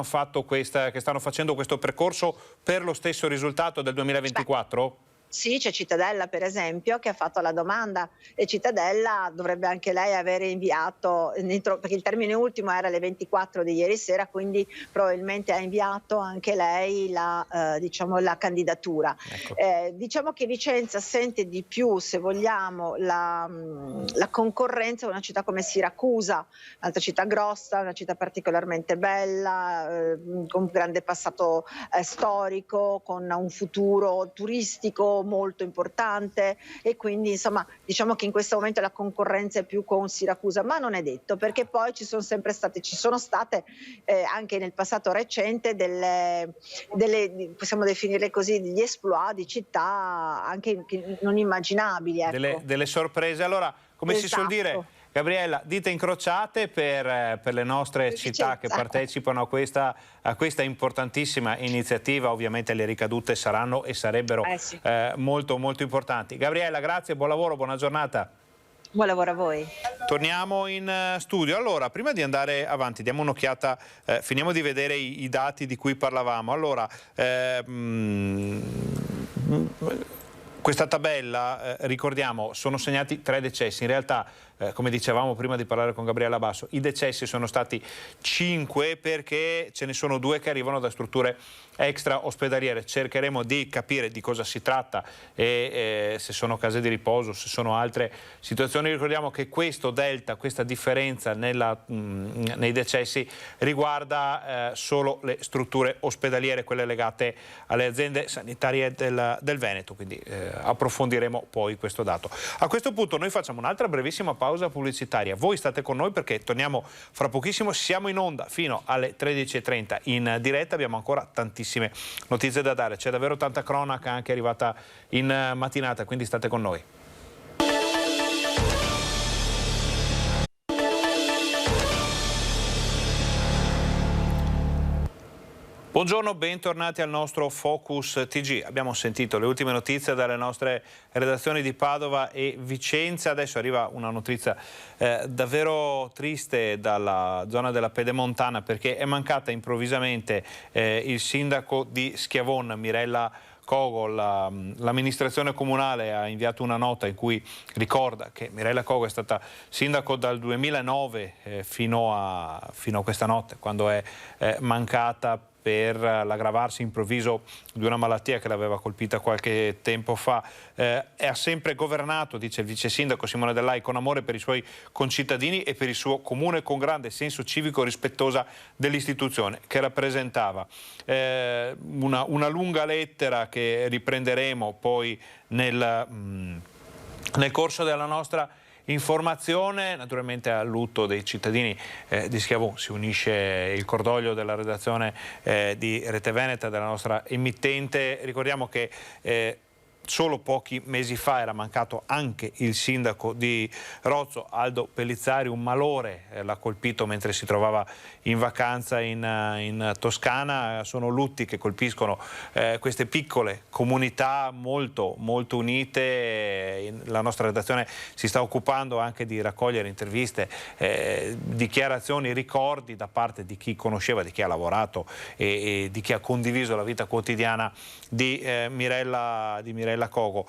S1: stanno facendo questo percorso per lo stesso risultato del 2024?
S2: Sì, c'è Cittadella per esempio che ha fatto la domanda, e Cittadella dovrebbe anche lei avere inviato, perché il termine ultimo era alle 24 di ieri sera, quindi probabilmente ha inviato anche lei la candidatura. Ecco. Diciamo che Vicenza sente di più, se vogliamo, la concorrenza di una città come Siracusa, un'altra città grossa, una città particolarmente bella, con un grande passato storico, con un futuro turistico molto importante, e quindi insomma diciamo che in questo momento la concorrenza è più con Siracusa, ma non è detto, perché poi ci sono state anche nel passato recente delle possiamo definirle così, degli exploit di città anche non immaginabili, ecco.
S1: Delle sorprese. Allora, come si suol dire, Gabriella, dita incrociate per le nostre città che partecipano a questa importantissima iniziativa. Ovviamente le ricadute saranno e sarebbero molto molto importanti. Gabriella, grazie, buon lavoro, buona giornata.
S2: Buon lavoro a voi.
S1: Torniamo in studio. Allora, prima di andare avanti, diamo un'occhiata, finiamo di vedere i dati di cui parlavamo. Allora, questa tabella, ricordiamo, sono segnati 3 decessi. In realtà, come dicevamo prima di parlare con Gabriella Basso, i decessi sono stati 5 perché ce ne sono 2 che arrivano da strutture extra ospedaliere. Cercheremo di capire di cosa si tratta e se sono case di riposo, se sono altre situazioni. Ricordiamo che questo delta, questa differenza nei decessi riguarda solo le strutture ospedaliere, quelle legate alle aziende sanitarie del Veneto, quindi approfondiremo poi questo dato. A questo punto noi facciamo un'altra brevissima pausa pubblicitaria. Voi state con noi perché torniamo fra pochissimo, siamo in onda fino alle 13:30 in diretta, abbiamo ancora tantissime notizie da dare, c'è davvero tanta cronaca anche arrivata in mattinata, quindi state con noi. Buongiorno, bentornati al nostro Focus TG. Abbiamo sentito le ultime notizie dalle nostre redazioni di Padova e Vicenza. Adesso arriva una notizia davvero triste dalla zona della Pedemontana, perché è mancata improvvisamente il sindaco di Schiavon, Mirella Cogo. L'amministrazione comunale ha inviato una nota in cui ricorda che Mirella Cogo è stata sindaco dal 2009 fino a questa notte, quando è mancata per l'aggravarsi improvviso di una malattia che l'aveva colpita qualche tempo fa. Ha sempre governato, dice il vice sindaco Simone Dellai, con amore per i suoi concittadini e per il suo comune, con grande senso civico rispettosa dell'istituzione che rappresentava. Una lunga lettera che riprenderemo poi nel corso della nostra informazione. Naturalmente al lutto dei cittadini di Schiavon si unisce il cordoglio della redazione di Rete Veneta, della nostra emittente. Ricordiamo che solo pochi mesi fa era mancato anche il sindaco di Rozzo, Aldo Pellizzari. Un malore l'ha colpito mentre si trovava in vacanza in Toscana. Sono lutti che colpiscono queste piccole comunità molto unite. La nostra redazione si sta occupando anche di raccogliere interviste, dichiarazioni, ricordi da parte di chi conosceva, di chi ha lavorato e di chi ha condiviso la vita quotidiana di Mirella Cogo.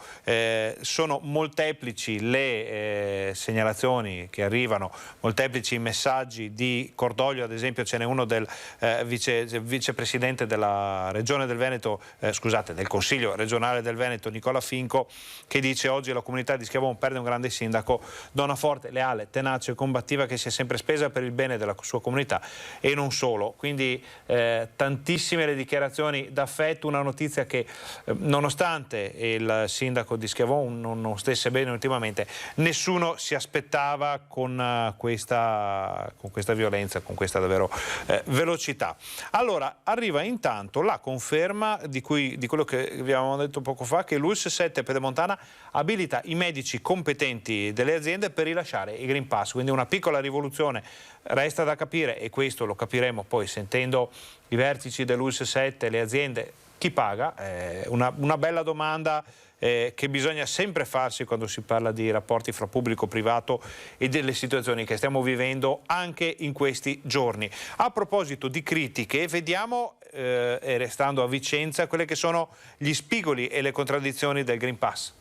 S1: Sono molteplici le segnalazioni che arrivano, molteplici i messaggi di cordoglio. Ad esempio ce n'è uno del vicepresidente della Regione del Veneto, del Consiglio regionale del Veneto, Nicola Finco, che dice: oggi la comunità di Schiavon perde un grande sindaco, donna forte, leale, tenace e combattiva, che si è sempre spesa per il bene della sua comunità e non solo. Quindi tantissime le dichiarazioni d'affetto, una notizia che nonostante il sindaco di Schiavon non stesse bene ultimamente, nessuno si aspettava con questa violenza, con questa davvero velocità. Allora arriva intanto la conferma di quello che vi avevamo detto poco fa, che l'ULSS 7 Pedemontana abilita i medici competenti delle aziende per rilasciare i Green Pass, quindi una piccola rivoluzione. Resta da capire, e questo lo capiremo poi sentendo i vertici dell'ULSS 7, le aziende, chi paga? Una bella domanda che bisogna sempre farsi quando si parla di rapporti fra pubblico-privato e delle situazioni che stiamo vivendo anche in questi giorni. A proposito di critiche, vediamo, restando a Vicenza, quelle che sono gli spigoli e le contraddizioni del Green Pass.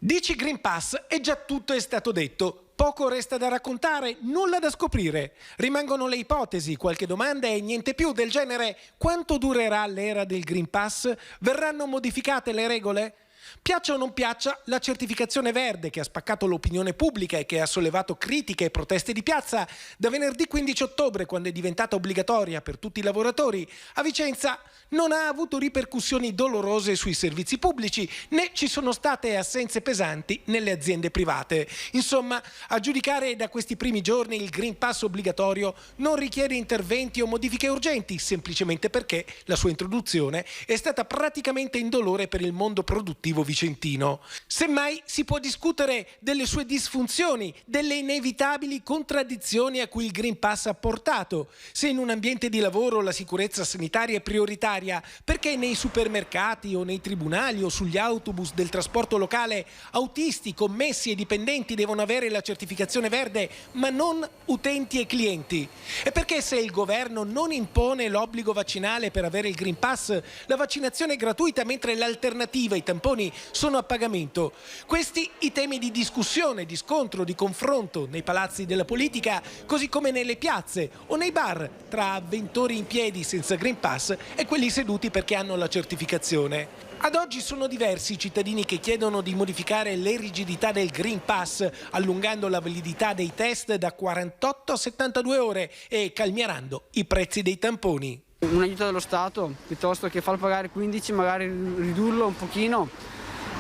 S4: Dici Green Pass e già tutto è stato detto. Poco resta da raccontare, nulla da scoprire. Rimangono le ipotesi, qualche domanda e niente più, del genere: quanto durerà l'era del Green Pass? Verranno modificate le regole? Piaccia o non piaccia, la certificazione verde, che ha spaccato l'opinione pubblica e che ha sollevato critiche e proteste di piazza, da venerdì 15 ottobre, quando è diventata obbligatoria per tutti i lavoratori, a Vicenza non ha avuto ripercussioni dolorose sui servizi pubblici, né ci sono state assenze pesanti nelle aziende private. Insomma, a giudicare da questi primi giorni, il Green Pass obbligatorio non richiede interventi o modifiche urgenti, semplicemente perché la sua introduzione è stata praticamente indolore per il mondo produttivo Esecutivo vicentino. Semmai si può discutere delle sue disfunzioni, delle inevitabili contraddizioni a cui il Green Pass ha portato. Se in un ambiente di lavoro la sicurezza sanitaria è prioritaria, perché nei supermercati o nei tribunali o sugli autobus del trasporto locale autisti, commessi e dipendenti devono avere la certificazione verde, ma non utenti e clienti? E perché se il governo non impone l'obbligo vaccinale per avere il Green Pass, la vaccinazione è gratuita mentre l'alternativa, i tamponi, sono a pagamento? Questi i temi di discussione, di scontro, di confronto nei palazzi della politica, così come nelle piazze o nei bar, tra avventori in piedi senza Green Pass e quelli seduti perché hanno la certificazione. Ad oggi sono diversi i cittadini che chiedono di modificare le rigidità del Green Pass, allungando la validità dei test da 48 a 72 ore e calmierando i prezzi dei tamponi.
S3: Un aiuto dello Stato, piuttosto che far pagare 15, magari ridurlo un pochino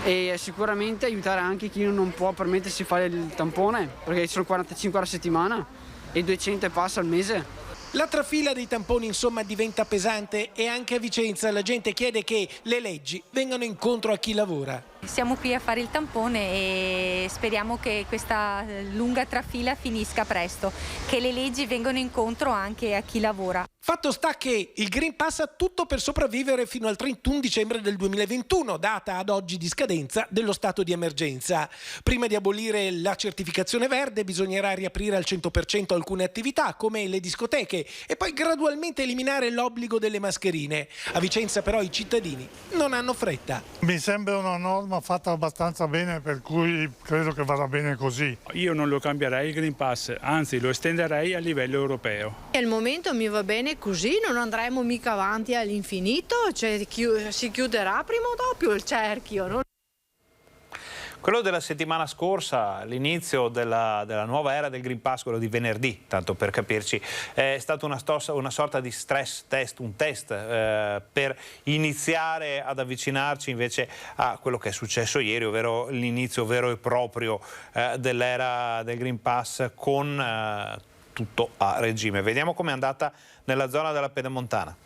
S3: e sicuramente aiutare anche chi non può permettersi di fare il tampone, perché sono 45 ore a settimana e 200 e passa al mese.
S4: La trafila dei tamponi insomma diventa pesante e anche a Vicenza la gente chiede che le leggi vengano incontro a chi lavora.
S22: Siamo qui a fare il tampone e speriamo che questa lunga trafila finisca presto, che le leggi vengano incontro anche a chi lavora.
S4: Fatto sta che il Green Pass ha tutto per sopravvivere fino al 31 dicembre del 2021, data ad oggi di scadenza dello stato di emergenza. Prima di abolire la certificazione verde bisognerà riaprire al 100% alcune attività come le discoteche e poi gradualmente eliminare l'obbligo delle mascherine. A Vicenza però i cittadini non hanno fretta.
S23: Mi sembra una norma fatta abbastanza bene, per cui credo che vada bene così.
S24: Io non lo cambierei il Green Pass, anzi lo estenderei a livello europeo.
S25: Al momento mi va bene così, non andremo mica avanti all'infinito, cioè si chiuderà prima o dopo il cerchio, no?
S1: Quello della settimana scorsa, l'inizio della nuova era del Green Pass, quello di venerdì, tanto per capirci, è stata una sorta di stress test, un test per iniziare ad avvicinarci invece a quello che è successo ieri, ovvero l'inizio vero e proprio dell'era del Green Pass con tutto a regime. Vediamo com'è andata nella zona della Pedemontana.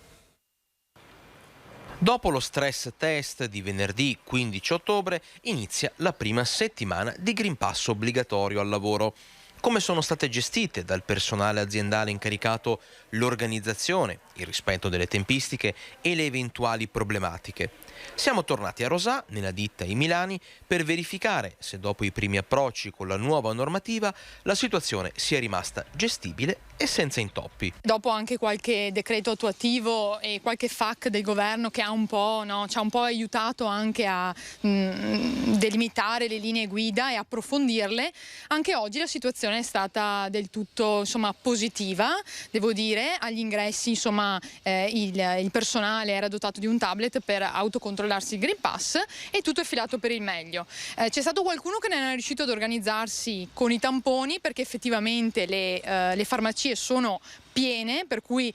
S26: Dopo lo stress test di venerdì 15 ottobre inizia la prima settimana di Green Pass obbligatorio al lavoro. Come sono state gestite dal personale aziendale incaricato l'organizzazione, il rispetto delle tempistiche e le eventuali problematiche? Siamo tornati a Rosà, nella ditta I Milani, per verificare se dopo i primi approcci con la nuova normativa la situazione sia rimasta gestibile e senza intoppi.
S27: Dopo anche qualche decreto attuativo e qualche FAQ del governo che ci ha un po' aiutato anche a delimitare le linee guida e approfondirle, anche oggi la situazione è stata del tutto positiva, devo dire. Agli ingressi il personale era dotato di un tablet per autocontrollarsi il Green Pass e tutto è filato per il meglio. C'è stato qualcuno che non è riuscito ad organizzarsi con i tamponi perché effettivamente le farmacie sono piene, per cui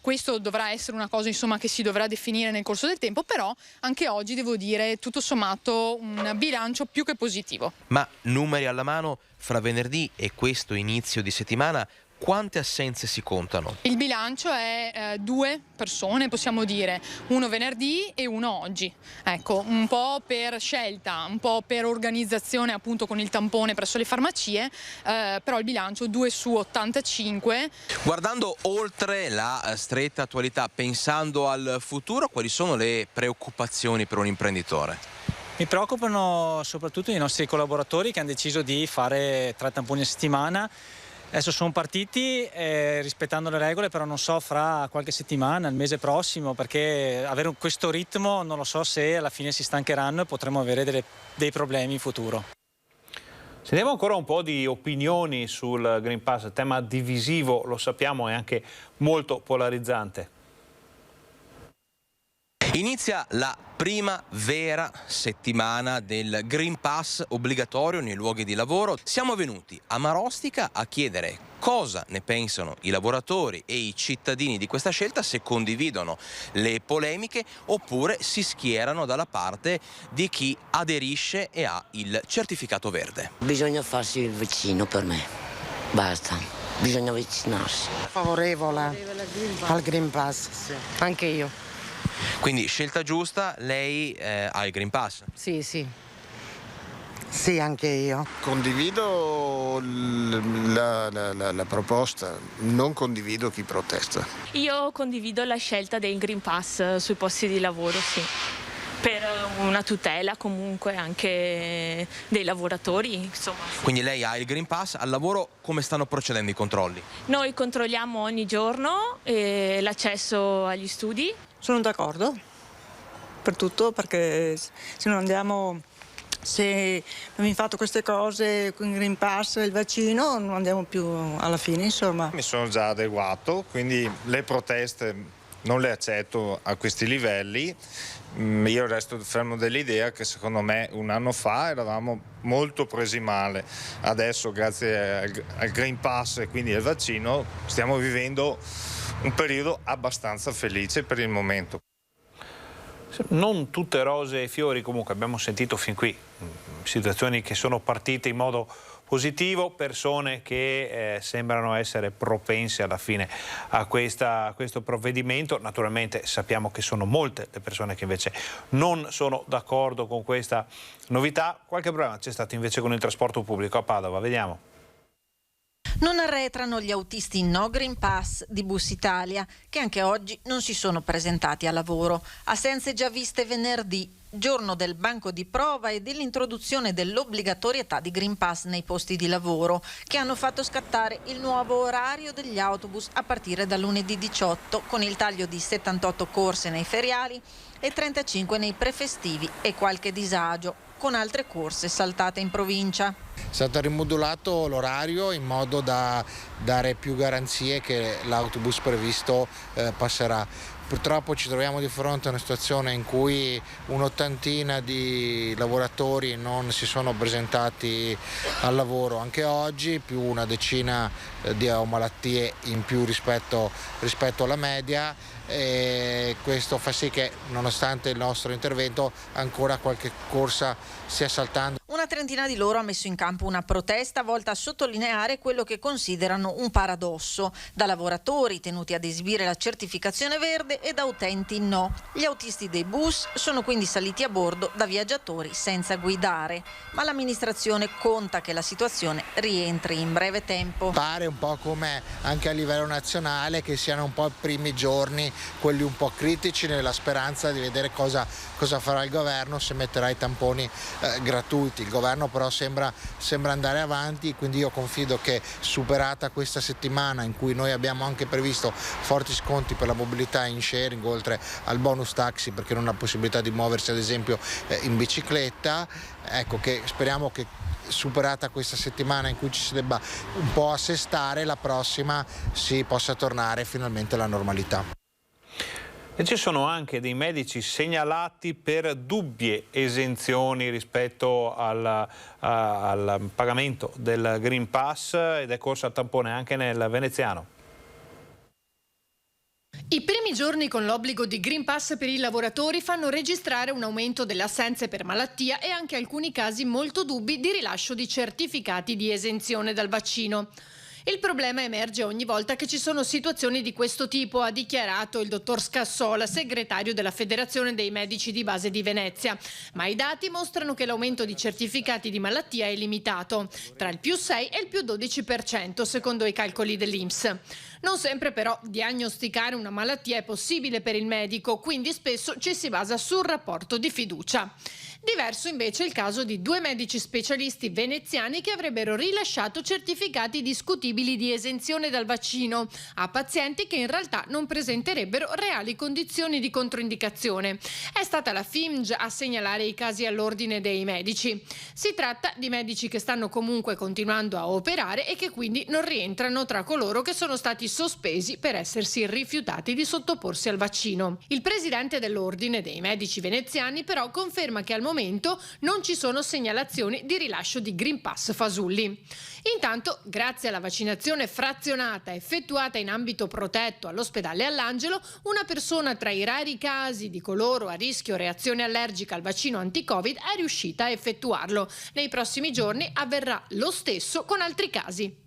S27: questo dovrà essere una cosa che si dovrà definire nel corso del tempo, però anche oggi devo dire tutto sommato un bilancio più che positivo.
S26: Ma numeri alla mano, fra venerdì e questo inizio di settimana quante assenze si contano?
S27: Il bilancio è 2 persone, possiamo dire, uno venerdì e uno oggi. Ecco, un po' per scelta, un po' per organizzazione appunto con il tampone presso le farmacie, però il bilancio 2 su 85.
S26: Guardando oltre la stretta attualità, pensando al futuro, quali sono le preoccupazioni per un imprenditore?
S28: Mi preoccupano soprattutto i nostri collaboratori che hanno deciso di fare 3 tamponi a settimana. Adesso sono partiti rispettando le regole, però non so fra qualche settimana, il mese prossimo, perché avere questo ritmo non lo so se alla fine si stancheranno e potremo avere dei problemi in futuro.
S1: Sentiamo ancora un po' di opinioni sul Green Pass, tema divisivo, lo sappiamo, è anche molto polarizzante.
S26: Inizia la prima vera settimana del Green Pass obbligatorio nei luoghi di lavoro. Siamo venuti a Marostica a chiedere cosa ne pensano i lavoratori e i cittadini di questa scelta, se condividono le polemiche oppure si schierano dalla parte di chi aderisce e ha il certificato verde.
S29: Bisogna farsi il vaccino per me, basta, bisogna vaccinarsi.
S30: Favorevole al Green Pass, sì. Anche io.
S26: Quindi scelta giusta, lei ha il Green Pass?
S5: Sì, anche io.
S6: Condivido la proposta, non condivido chi protesta.
S7: Io condivido la scelta del Green Pass sui posti di lavoro, sì. Per una tutela comunque anche dei lavoratori, insomma.
S26: Quindi lei ha il Green Pass, al lavoro come stanno procedendo i controlli?
S7: Noi controlliamo ogni giorno l'accesso agli studi.
S8: Sono d'accordo per tutto, perché se non andiamo, se non abbiamo fatto queste cose con il Green Pass e il vaccino, non andiamo più alla fine, insomma.
S9: Mi sono già adeguato, quindi le proteste non le accetto a questi livelli. Io resto fermo dell'idea che secondo me un anno fa eravamo molto presi male. Adesso, grazie al Green Pass e quindi al vaccino, stiamo vivendo un periodo abbastanza felice per il momento.
S1: Non tutte rose e fiori, comunque abbiamo sentito fin qui situazioni che sono partite in modo positivo, persone che sembrano essere propense alla fine a questo provvedimento. Naturalmente sappiamo che sono molte le persone che invece non sono d'accordo con questa novità. Qualche problema c'è stato invece con il trasporto pubblico a Padova, vediamo.
S19: Non arretrano gli autisti no Green Pass di Bus Italia, che anche oggi non si sono presentati a lavoro. Assenze già viste venerdì, giorno del banco di prova e dell'introduzione dell'obbligatorietà di Green Pass nei posti di lavoro, che hanno fatto scattare il nuovo orario degli autobus a partire da lunedì 18, con il taglio di 78 corse nei feriali e 35 nei prefestivi e qualche disagio, con altre corse saltate in provincia.
S10: È stato rimodulato l'orario in modo da dare più garanzie che l'autobus previsto passerà. Purtroppo ci troviamo di fronte a una situazione in cui un'ottantina di lavoratori non si sono presentati al lavoro anche oggi, più una decina di malattie in più rispetto alla media, e questo fa sì che, nonostante il nostro intervento, ancora qualche corsa stia saltando.
S19: Una trentina di loro ha messo in campo una protesta volta a sottolineare quello che considerano un paradosso: da lavoratori tenuti ad esibire la certificazione verde e da utenti no. Gli autisti dei bus sono quindi saliti a bordo da viaggiatori senza guidare, ma l'amministrazione conta che la situazione rientri in breve tempo.
S10: Pare un po' come anche a livello nazionale che siano un po' i primi giorni, quelli un po' critici, nella speranza di vedere cosa farà il governo, se metterà i tamponi gratuiti. Il governo però sembra andare avanti, quindi io confido che, superata questa settimana in cui noi abbiamo anche previsto forti sconti per la mobilità in sharing, oltre al bonus taxi perché non ha possibilità di muoversi ad esempio in bicicletta, ecco che speriamo che, superata questa settimana in cui ci si debba un po' assestare, la prossima si possa tornare finalmente alla normalità.
S1: E ci sono anche dei medici segnalati per dubbie esenzioni rispetto al pagamento del Green Pass, ed è corso al tampone anche nel veneziano.
S11: I primi giorni con l'obbligo di Green Pass per i lavoratori fanno registrare un aumento delle assenze per malattia e anche alcuni casi molto dubbi di rilascio di certificati di esenzione dal vaccino. Il problema emerge ogni volta che ci sono situazioni di questo tipo, ha dichiarato il dottor Scassola, segretario della Federazione dei Medici di Base di Venezia. Ma i dati mostrano che l'aumento di certificati di malattia è limitato, tra il più 6 e il più 12%, secondo i calcoli dell'INPS. Non sempre però diagnosticare una malattia è possibile per il medico, quindi spesso ci si basa sul rapporto di fiducia. Diverso invece il caso di 2 medici specialisti veneziani che avrebbero rilasciato certificati discutibili di esenzione dal vaccino a pazienti che in realtà non presenterebbero reali condizioni di controindicazione. È stata la FIMG a segnalare i casi all'ordine dei medici. Si tratta di medici che stanno comunque continuando a operare e che quindi non rientrano tra coloro che sono stati sospesi per essersi rifiutati di sottoporsi al vaccino. Il presidente dell'ordine dei medici veneziani però conferma che al momento non ci sono segnalazioni di rilascio di Green Pass fasulli. Intanto, grazie alla vaccinazione frazionata effettuata in ambito protetto all'ospedale All'Angelo, una persona tra i rari casi di coloro a rischio reazione allergica al vaccino anti-Covid è riuscita a effettuarlo. Nei prossimi giorni avverrà lo stesso con altri casi.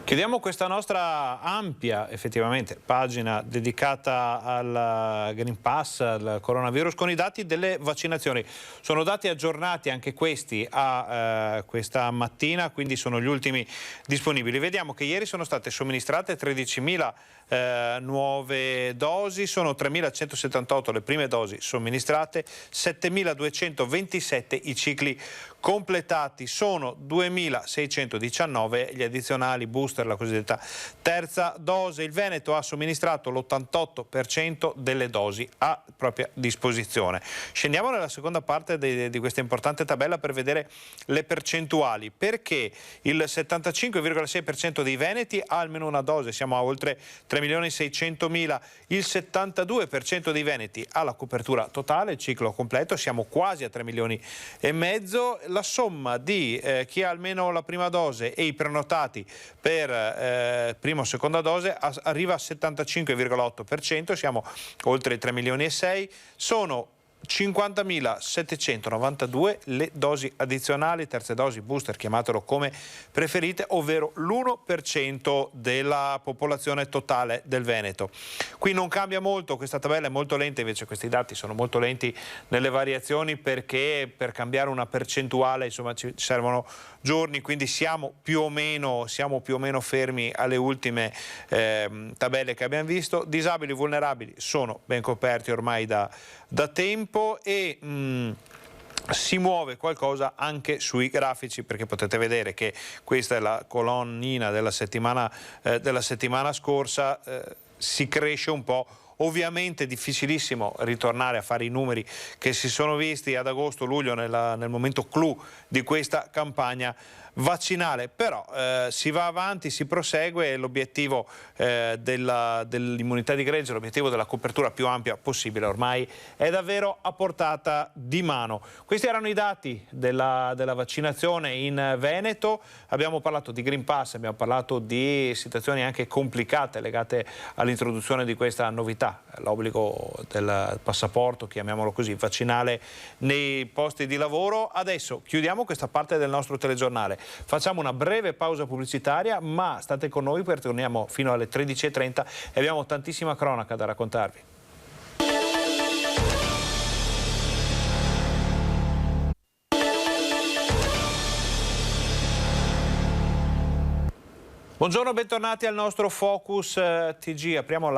S1: Chiudiamo questa nostra ampia, effettivamente, pagina dedicata al Green Pass, al coronavirus, con i dati delle vaccinazioni. Sono dati aggiornati anche questi a questa mattina, quindi sono gli ultimi disponibili. Vediamo che ieri sono state somministrate 13.000 nuove dosi, sono 3.178 le prime dosi somministrate, 7.227 i cicli completati, sono 2.619 gli addizionali booster, la cosiddetta terza dose. Il Veneto ha somministrato l'88% delle dosi a propria disposizione. Scendiamo nella seconda parte di questa importante tabella per vedere le percentuali, perché il 75,6% dei veneti ha almeno una dose, siamo a oltre 3.600.000, il 72% dei veneti ha la copertura totale, il ciclo completo, siamo quasi a 3,5 milioni. La somma di chi ha almeno la prima dose e i prenotati per prima o seconda dose arriva al 75,8%, siamo oltre i 3,6 milioni. Sono 50.792 le dosi addizionali, terze dosi, booster, chiamatelo come preferite, ovvero l'1% della popolazione totale del Veneto. Qui non cambia molto, questa tabella è molto lenta, invece questi dati sono molto lenti nelle variazioni, perché per cambiare una percentuale insomma ci servono giorni, quindi siamo più o meno fermi alle ultime tabelle che abbiamo visto. Disabili e vulnerabili sono ben coperti ormai da tempo, e si muove qualcosa anche sui grafici, perché potete vedere che questa è la colonnina della settimana scorsa, si cresce un po'. Ovviamente è difficilissimo ritornare a fare i numeri che si sono visti ad agosto-luglio nel momento clou di questa campagna vaccinale, però si va avanti, si prosegue, e l'obiettivo dell'immunità di gregge, l'obiettivo della copertura più ampia possibile ormai è davvero a portata di mano. Questi erano i dati della vaccinazione in Veneto. Abbiamo parlato di Green Pass, abbiamo parlato di situazioni anche complicate legate all'introduzione di questa novità, l'obbligo del passaporto, chiamiamolo così, vaccinale nei posti di lavoro. Adesso chiudiamo questa parte del nostro telegiornale. Facciamo una breve pausa pubblicitaria, ma state con noi perché torniamo fino alle 13:30 e abbiamo tantissima cronaca da raccontarvi. Buongiorno, bentornati al nostro Focus TG. Apriamo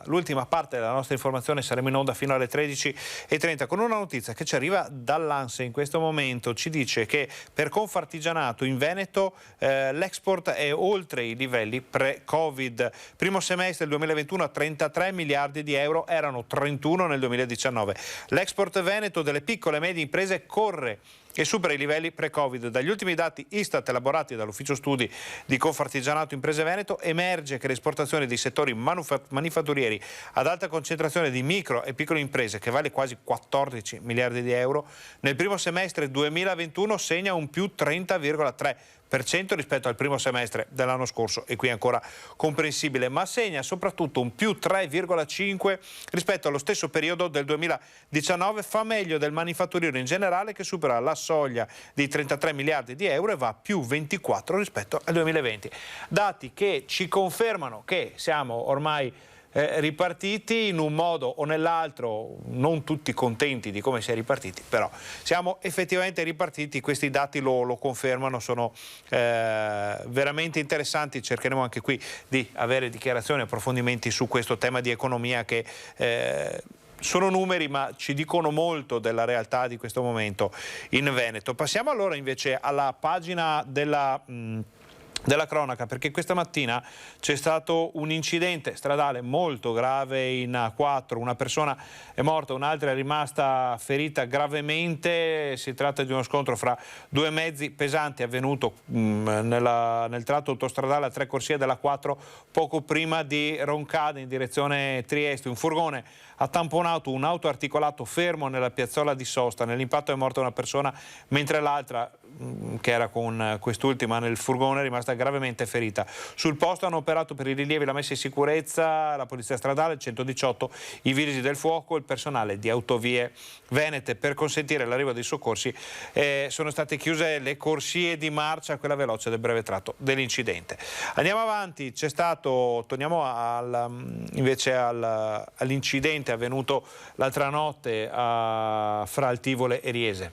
S1: l'ultima parte della nostra informazione, saremo in onda fino alle 13:30 con una notizia che ci arriva dall'ANSE in questo momento. Ci dice che per Confartigianato in Veneto l'export è oltre i livelli pre-Covid. Primo semestre del 2021 a 33 miliardi di euro, erano 31 nel 2019. L'export veneto delle piccole e medie imprese corre e supera i livelli pre-Covid. Dagli ultimi dati Istat elaborati dall'Ufficio Studi di Confartigianato Imprese Veneto emerge che le esportazioni dei settori manifatturieri ad alta concentrazione di micro e piccole imprese, che vale quasi 14 miliardi di euro, nel primo semestre 2021 segna un più 30,3% rispetto al primo semestre dell'anno scorso, e qui è ancora comprensibile, ma segna soprattutto un più 3,5% rispetto allo stesso periodo del 2019, fa meglio del manifatturiero in generale, che supera la soglia di 33 miliardi di euro e va più 24 rispetto al 2020. Dati che ci confermano che siamo ormai ripartiti in un modo o nell'altro, non tutti contenti di come si è ripartiti, però siamo effettivamente ripartiti. Questi dati lo confermano, sono veramente interessanti. Cercheremo anche qui di avere dichiarazioni e approfondimenti su questo tema di economia, che sono numeri ma ci dicono molto della realtà di questo momento in Veneto. Passiamo allora invece alla pagina della cronaca, perché questa mattina c'è stato un incidente stradale molto grave in A4, una persona è morta, un'altra è rimasta ferita gravemente. Si tratta di uno scontro fra due mezzi pesanti avvenuto nel tratto autostradale a 3 corsie della 4 poco prima di Roncade in direzione Trieste. Un furgone ha tamponato un autoarticolato fermo nella piazzola di sosta. Nell'impatto è morta una persona, mentre l'altra che era con quest'ultima nel furgone, è rimasta gravemente ferita. Sul posto hanno operato per i rilievi la messa in sicurezza la Polizia Stradale, il 118, i Vigili del Fuoco, il personale di Autovie Venete. Per consentire l'arrivo dei soccorsi sono state chiuse le corsie di marcia, quella veloce del breve tratto dell'incidente. Andiamo avanti, torniamo invece all'incidente avvenuto l'altra notte fra Altivole e Riese.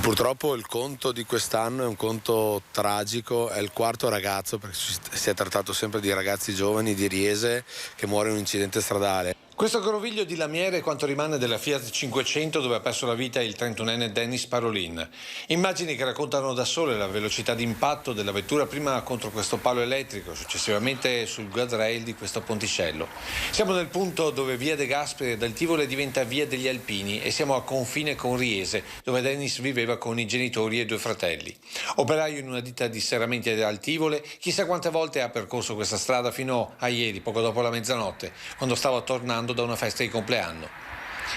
S5: Purtroppo il conto di quest'anno è un conto tragico, è il quarto ragazzo, perché si è trattato sempre di ragazzi giovani di Riese che muore in un incidente stradale.
S12: Questo groviglio di lamiere è quanto rimane della Fiat 500 dove ha perso la vita il 31enne Dennis Parolin. Immagini che raccontano da sole la velocità d'impatto della vettura prima contro questo palo elettrico, successivamente sul guardrail di questo ponticello. Siamo nel punto dove via De Gasperi dal Tivole diventa via degli Alpini e siamo a confine con Riese, dove Dennis viveva con i genitori e 2 fratelli. Operaio in una ditta di serramenti al Tivole, chissà quante volte ha percorso questa strada fino a ieri, poco dopo la mezzanotte, quando stava tornando da una festa di compleanno.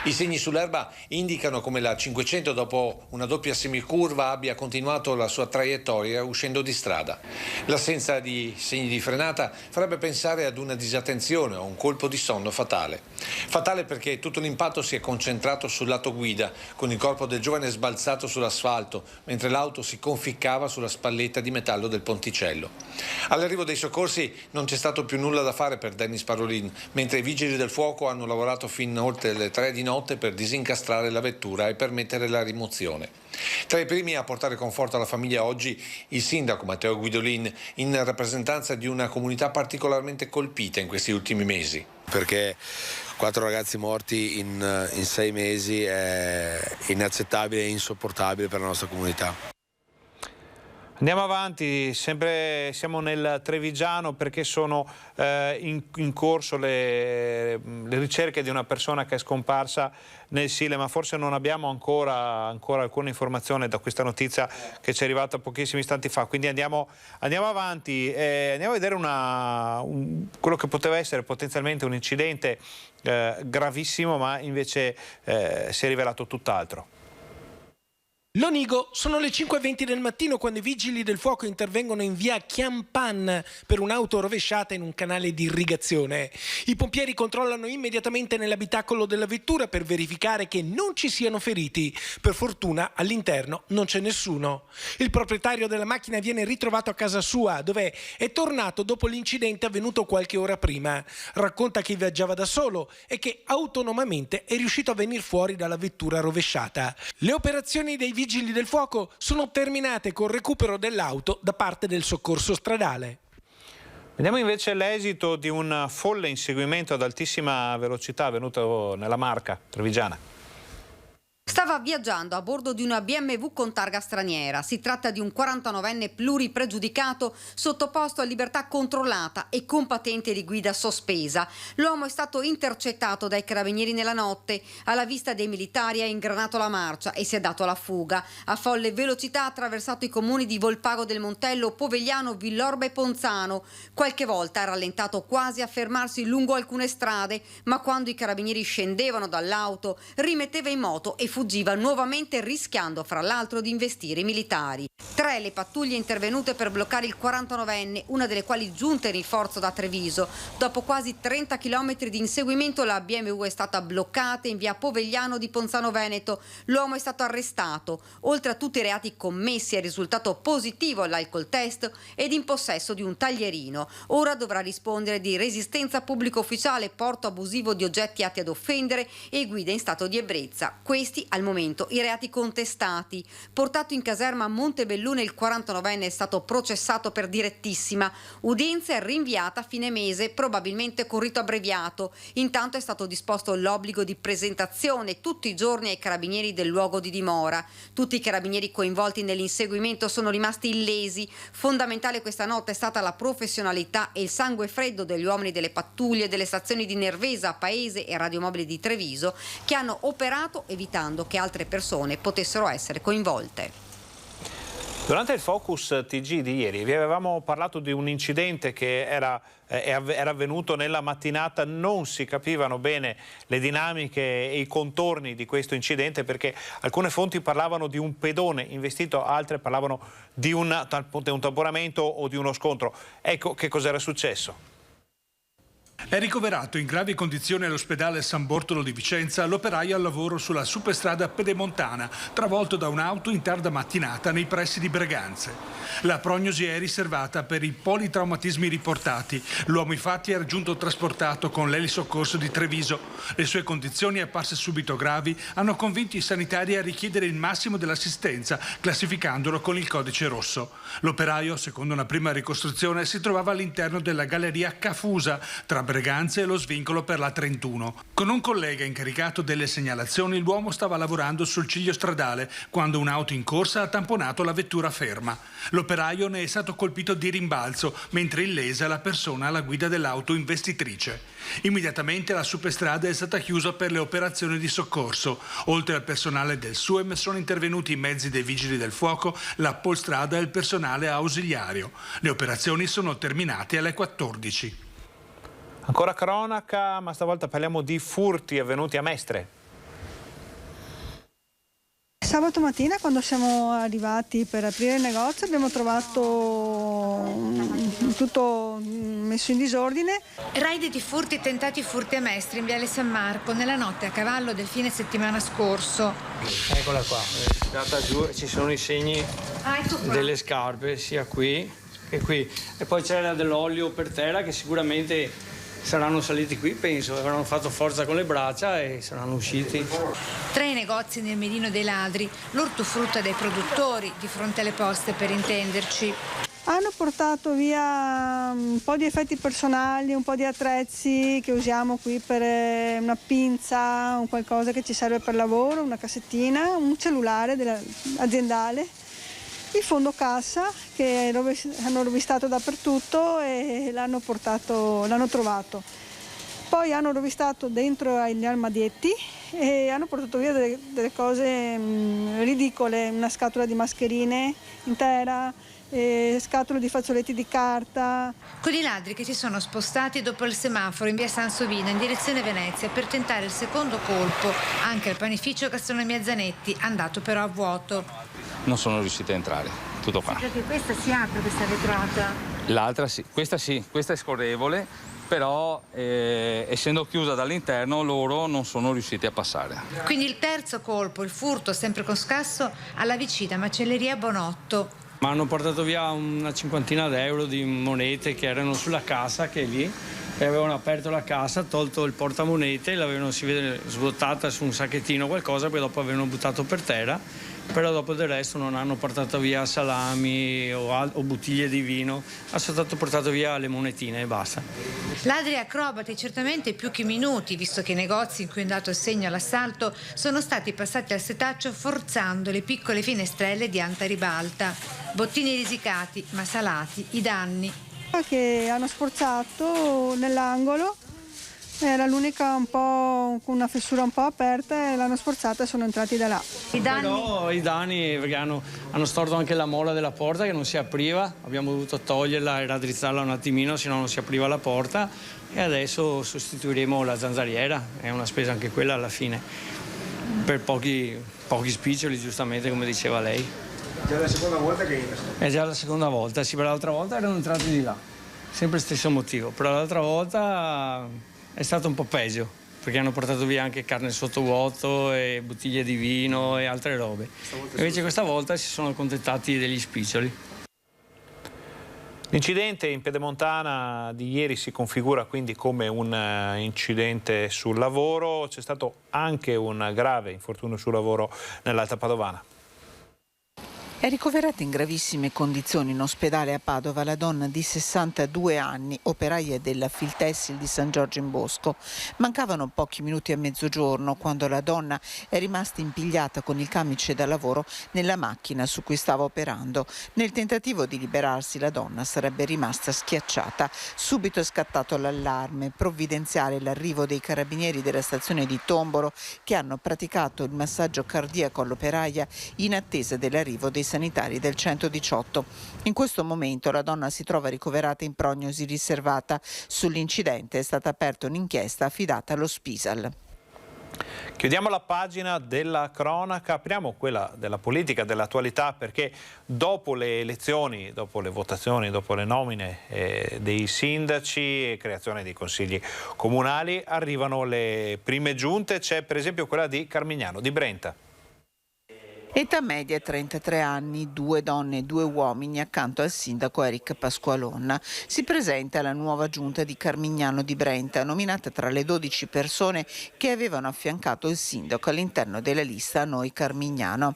S12: I segni sull'erba indicano come la 500 dopo una doppia semicurva abbia continuato la sua traiettoria uscendo di strada. L'assenza di segni di frenata farebbe pensare ad una disattenzione o un colpo di sonno fatale. Fatale perché tutto l'impatto si è concentrato sul lato guida, con il corpo del giovane sbalzato sull'asfalto, mentre l'auto si conficcava sulla spalletta di metallo del ponticello. All'arrivo dei soccorsi non c'è stato più nulla da fare per Dennis Parolin, mentre i vigili del fuoco hanno lavorato fin oltre le 3 di notte per disincastrare la vettura e permettere la rimozione. Tra i primi a portare conforto alla famiglia oggi il sindaco Matteo Guidolin, in rappresentanza di una comunità particolarmente colpita in questi ultimi mesi.
S5: Perché 4 ragazzi morti in 6 mesi è inaccettabile e insopportabile per la nostra comunità.
S1: Andiamo avanti, sempre siamo nel Trevigiano perché sono in corso le ricerche di una persona che è scomparsa nel Sile, ma forse non abbiamo ancora alcuna informazione da questa notizia che ci è arrivata pochissimi istanti fa, quindi andiamo avanti, andiamo a vedere quello che poteva essere potenzialmente un incidente gravissimo, ma invece si è rivelato tutt'altro.
S4: Lonigo, sono le 5:20 del mattino quando i vigili del fuoco intervengono in via Chiampan per un'auto rovesciata in un canale di irrigazione. I pompieri controllano immediatamente nell'abitacolo della vettura per verificare che non ci siano feriti. Per fortuna all'interno non c'è nessuno. Il proprietario della macchina viene ritrovato a casa sua, dove è tornato dopo l'incidente avvenuto qualche ora prima. Racconta che viaggiava da solo e che autonomamente è riuscito a venire fuori dalla vettura rovesciata. Le operazioni dei vigili del fuoco sono terminate col recupero dell'auto da parte del soccorso stradale.
S1: Vediamo invece l'esito di un folle inseguimento ad altissima velocità avvenuto nella Marca trevigiana.
S13: Stava viaggiando a bordo di una BMW con targa straniera. Si tratta di un 49enne pluripregiudicato sottoposto a libertà controllata e con patente di guida sospesa. L'uomo è stato intercettato dai carabinieri nella notte. Alla vista dei militari ha ingranato la marcia e si è dato alla fuga. A folle velocità ha attraversato i comuni di Volpago del Montello, Povegliano, Villorba e Ponzano. Qualche volta ha rallentato quasi a fermarsi lungo alcune strade, ma quando i carabinieri scendevano dall'auto rimetteva in moto e fuggiva nuovamente, rischiando fra l'altro di investire i militari. 3 le pattuglie intervenute per bloccare il 49enne, una delle quali giunta in rinforzo da Treviso. Dopo quasi 30 km di inseguimento la BMW è stata bloccata in via Povegliano di Ponzano Veneto. L'uomo è stato arrestato. Oltre a tutti i reati commessi è risultato positivo all'alcol test ed in possesso di un taglierino. Ora dovrà rispondere di resistenza pubblico ufficiale, porto abusivo di oggetti atti ad offendere e guida in stato di ebbrezza. Questi al momento i reati contestati. Portato in caserma a Montebellune, il 49enne è stato processato per direttissima. Udienza è rinviata a fine mese, probabilmente con rito abbreviato. Intanto è stato disposto l'obbligo di presentazione tutti i giorni ai carabinieri del luogo di dimora. Tutti i carabinieri coinvolti nell'inseguimento sono rimasti illesi. Fondamentale questa notte è stata la professionalità e il sangue freddo degli uomini delle pattuglie delle stazioni di Nervesa, Paese e radiomobili di Treviso, che hanno operato evitando che altre persone potessero essere coinvolte.
S1: Durante il Focus TG di ieri vi avevamo parlato di un incidente che era avvenuto nella mattinata. Non si capivano bene le dinamiche e i contorni di questo incidente, perché alcune fonti parlavano di un pedone investito, altre parlavano di un tamponamento o di uno scontro. Ecco che cos'era successo.
S2: È ricoverato in gravi condizioni all'ospedale San Bortolo di Vicenza l'operaio al lavoro sulla superstrada pedemontana, travolto da un'auto in tarda mattinata nei pressi di Breganze. La prognosi è riservata per i politraumatismi riportati. L'uomo infatti è giunto trasportato con l'elisoccorso di Treviso. Le sue condizioni, apparse subito gravi, hanno convinto i sanitari a richiedere il massimo dell'assistenza, classificandolo con il codice rosso. L'operaio, secondo una prima ricostruzione, si trovava all'interno della galleria Cafusa, tra Breganze e lo svincolo per la 31. Con un collega incaricato delle segnalazioni, l'uomo stava lavorando sul ciglio stradale quando un'auto in corsa ha tamponato la vettura ferma. L'operaio ne è stato colpito di rimbalzo, mentre illesa la persona alla guida dell'auto investitrice. Immediatamente la superstrada è stata chiusa per le operazioni di soccorso. Oltre al personale del SUEM sono intervenuti i mezzi dei vigili del fuoco, la polstrada e il personale ausiliario. Le operazioni sono terminate alle 14.
S1: Ancora cronaca, ma stavolta parliamo di furti avvenuti a Mestre.
S3: Sabato mattina, quando siamo arrivati per aprire il negozio, abbiamo trovato tutto messo in disordine.
S14: Raid di furti e tentati furti a Mestre in Viale San Marco nella notte a cavallo del fine settimana scorso.
S15: Eccola qua, è tirata giù, ci sono i segni delle scarpe sia qui che qui. E poi c'era dell'olio per terra che sicuramente saranno saliti qui, penso, avranno fatto forza con le braccia e saranno usciti.
S14: 3 negozi nel mirino dei ladri, l'ortofrutta dei produttori, di fronte alle poste per intenderci.
S3: Hanno portato via un po' di effetti personali, un po' di attrezzi che usiamo qui per una pinza, un qualcosa che ci serve per lavoro, una cassettina, un cellulare aziendale, il fondo cassa che hanno rovistato dappertutto e l'hanno trovato. Poi hanno rovistato dentro agli armadietti e hanno portato via delle cose ridicole, una scatola di mascherine intera, scatole di fazzoletti di carta.
S14: Con i ladri che si sono spostati dopo il semaforo in via Sansovino in direzione Venezia per tentare il secondo colpo, anche al panificio Gastronomia Zanetti, andato però a vuoto.
S16: Non sono riusciti a entrare, tutto qua.
S14: Perché questa si apre, questa vetrata?
S16: L'altra sì, questa è scorrevole, però essendo chiusa dall'interno loro non sono riusciti a passare.
S14: Quindi il terzo colpo, il furto, sempre con scasso, alla vicina macelleria Bonotto.
S15: Ma hanno portato via una 50 d'euro di monete che erano sulla cassa, che è lì, e avevano aperto la cassa, tolto il portamonete, l'avevano svuotata su un sacchettino qualcosa, poi dopo avevano buttato per terra, però dopo del resto non hanno portato via salami o bottiglie di vino, hanno soltanto portato via le monetine e basta.
S14: Ladri acrobati certamente più che minuti, visto che i negozi in cui è andato a segno all'assalto sono stati passati al setaccio forzando le piccole finestrelle di anta ribalta. Bottini risicati, ma salati i danni.
S3: Che hanno sforzato nell'angolo, era l'unica un po' con una fessura un po' aperta, e l'hanno sforzata e sono entrati da là.
S14: I danni?
S15: Però i danni perché hanno storto anche la molla della porta che non si apriva, abbiamo dovuto toglierla e raddrizzarla un attimino, se no non si apriva la porta, e adesso sostituiremo la zanzariera, è una spesa anche quella alla fine, per pochi spiccioli, giustamente come diceva lei.
S17: Già la seconda volta che entra?
S15: È già la seconda volta, sì, per l'altra volta erano entrati di là, sempre stesso motivo, però l'altra volta è stato un po' peggio, perché hanno portato via anche carne sottovuoto e bottiglie di vino e altre robe. Invece questa volta si sono accontentati degli spiccioli.
S1: L'incidente in Pedemontana di ieri si configura quindi come un incidente sul lavoro. C'è stato anche un grave infortunio sul lavoro nell'Alta Padovana.
S18: È ricoverata in gravissime condizioni in ospedale a Padova la donna di 62 anni, operaia della Filtessil di San Giorgio in Bosco. Mancavano pochi minuti a mezzogiorno quando la donna è rimasta impigliata con il camice da lavoro nella macchina su cui stava operando. Nel tentativo di liberarsi la donna sarebbe rimasta schiacciata. Subito è scattato l'allarme provvidenziale, l'arrivo dei carabinieri della stazione di Tombolo che hanno praticato il massaggio cardiaco all'operaia in attesa dell'arrivo dei sanitari del 118. In questo momento la donna si trova ricoverata in prognosi riservata. Sull'incidente è stata aperta un'inchiesta affidata allo Spisal.
S1: Chiudiamo la pagina della cronaca, apriamo quella della politica, dell'attualità, perché dopo le elezioni, dopo le votazioni, dopo le nomine dei sindaci e creazione dei consigli comunali arrivano le prime giunte. C'è per esempio quella di Carmignano di Brenta.
S18: Età media 33 anni, 2 donne e 2 uomini accanto al sindaco Eric Pasqualon. Si presenta la nuova giunta di Carmignano di Brenta, nominata tra le 12 persone che avevano affiancato il sindaco all'interno della lista Noi Carmignano.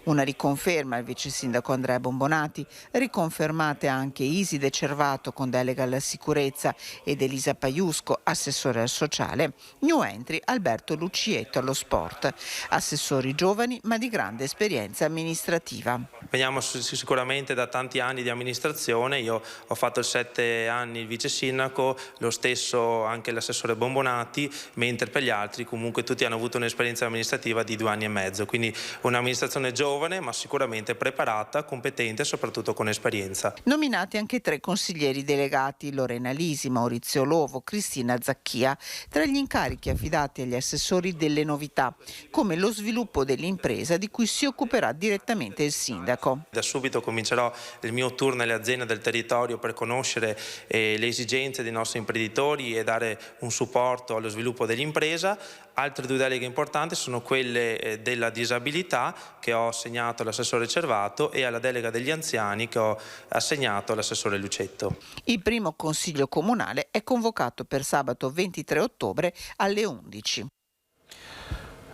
S18: Una riconferma al vice sindaco Andrea Bombonati, riconfermate anche Iside Cervato con delega alla sicurezza ed Elisa Paiusco, assessore al sociale. New entry Alberto Lucietto allo sport. Assessori giovani ma di grande esperienza amministrativa.
S20: Veniamo sicuramente da tanti anni di amministrazione, io ho fatto 7 anni il vice sindaco, lo stesso anche l'assessore Bombonati, mentre per gli altri comunque tutti hanno avuto un'esperienza amministrativa di 2 anni e mezzo, quindi un'amministrazione giovane ma sicuramente preparata, competente e soprattutto con esperienza.
S18: Nominati anche 3 consiglieri delegati, Lorena Lisi, Maurizio Lovo, Cristina Zacchia, tra gli incarichi affidati agli assessori delle novità, come lo sviluppo dell'impresa di cui si occuperà direttamente il sindaco.
S20: Da subito comincerò il mio tour nelle aziende del territorio per conoscere le esigenze dei nostri imprenditori e dare un supporto allo sviluppo dell'impresa. Altre 2 deleghe importanti sono quelle della disabilità che ho assegnato all'assessore Cervato e alla delega degli anziani che ho assegnato all'assessore Lucetto.
S18: Il primo consiglio comunale è convocato per sabato 23 ottobre alle 11.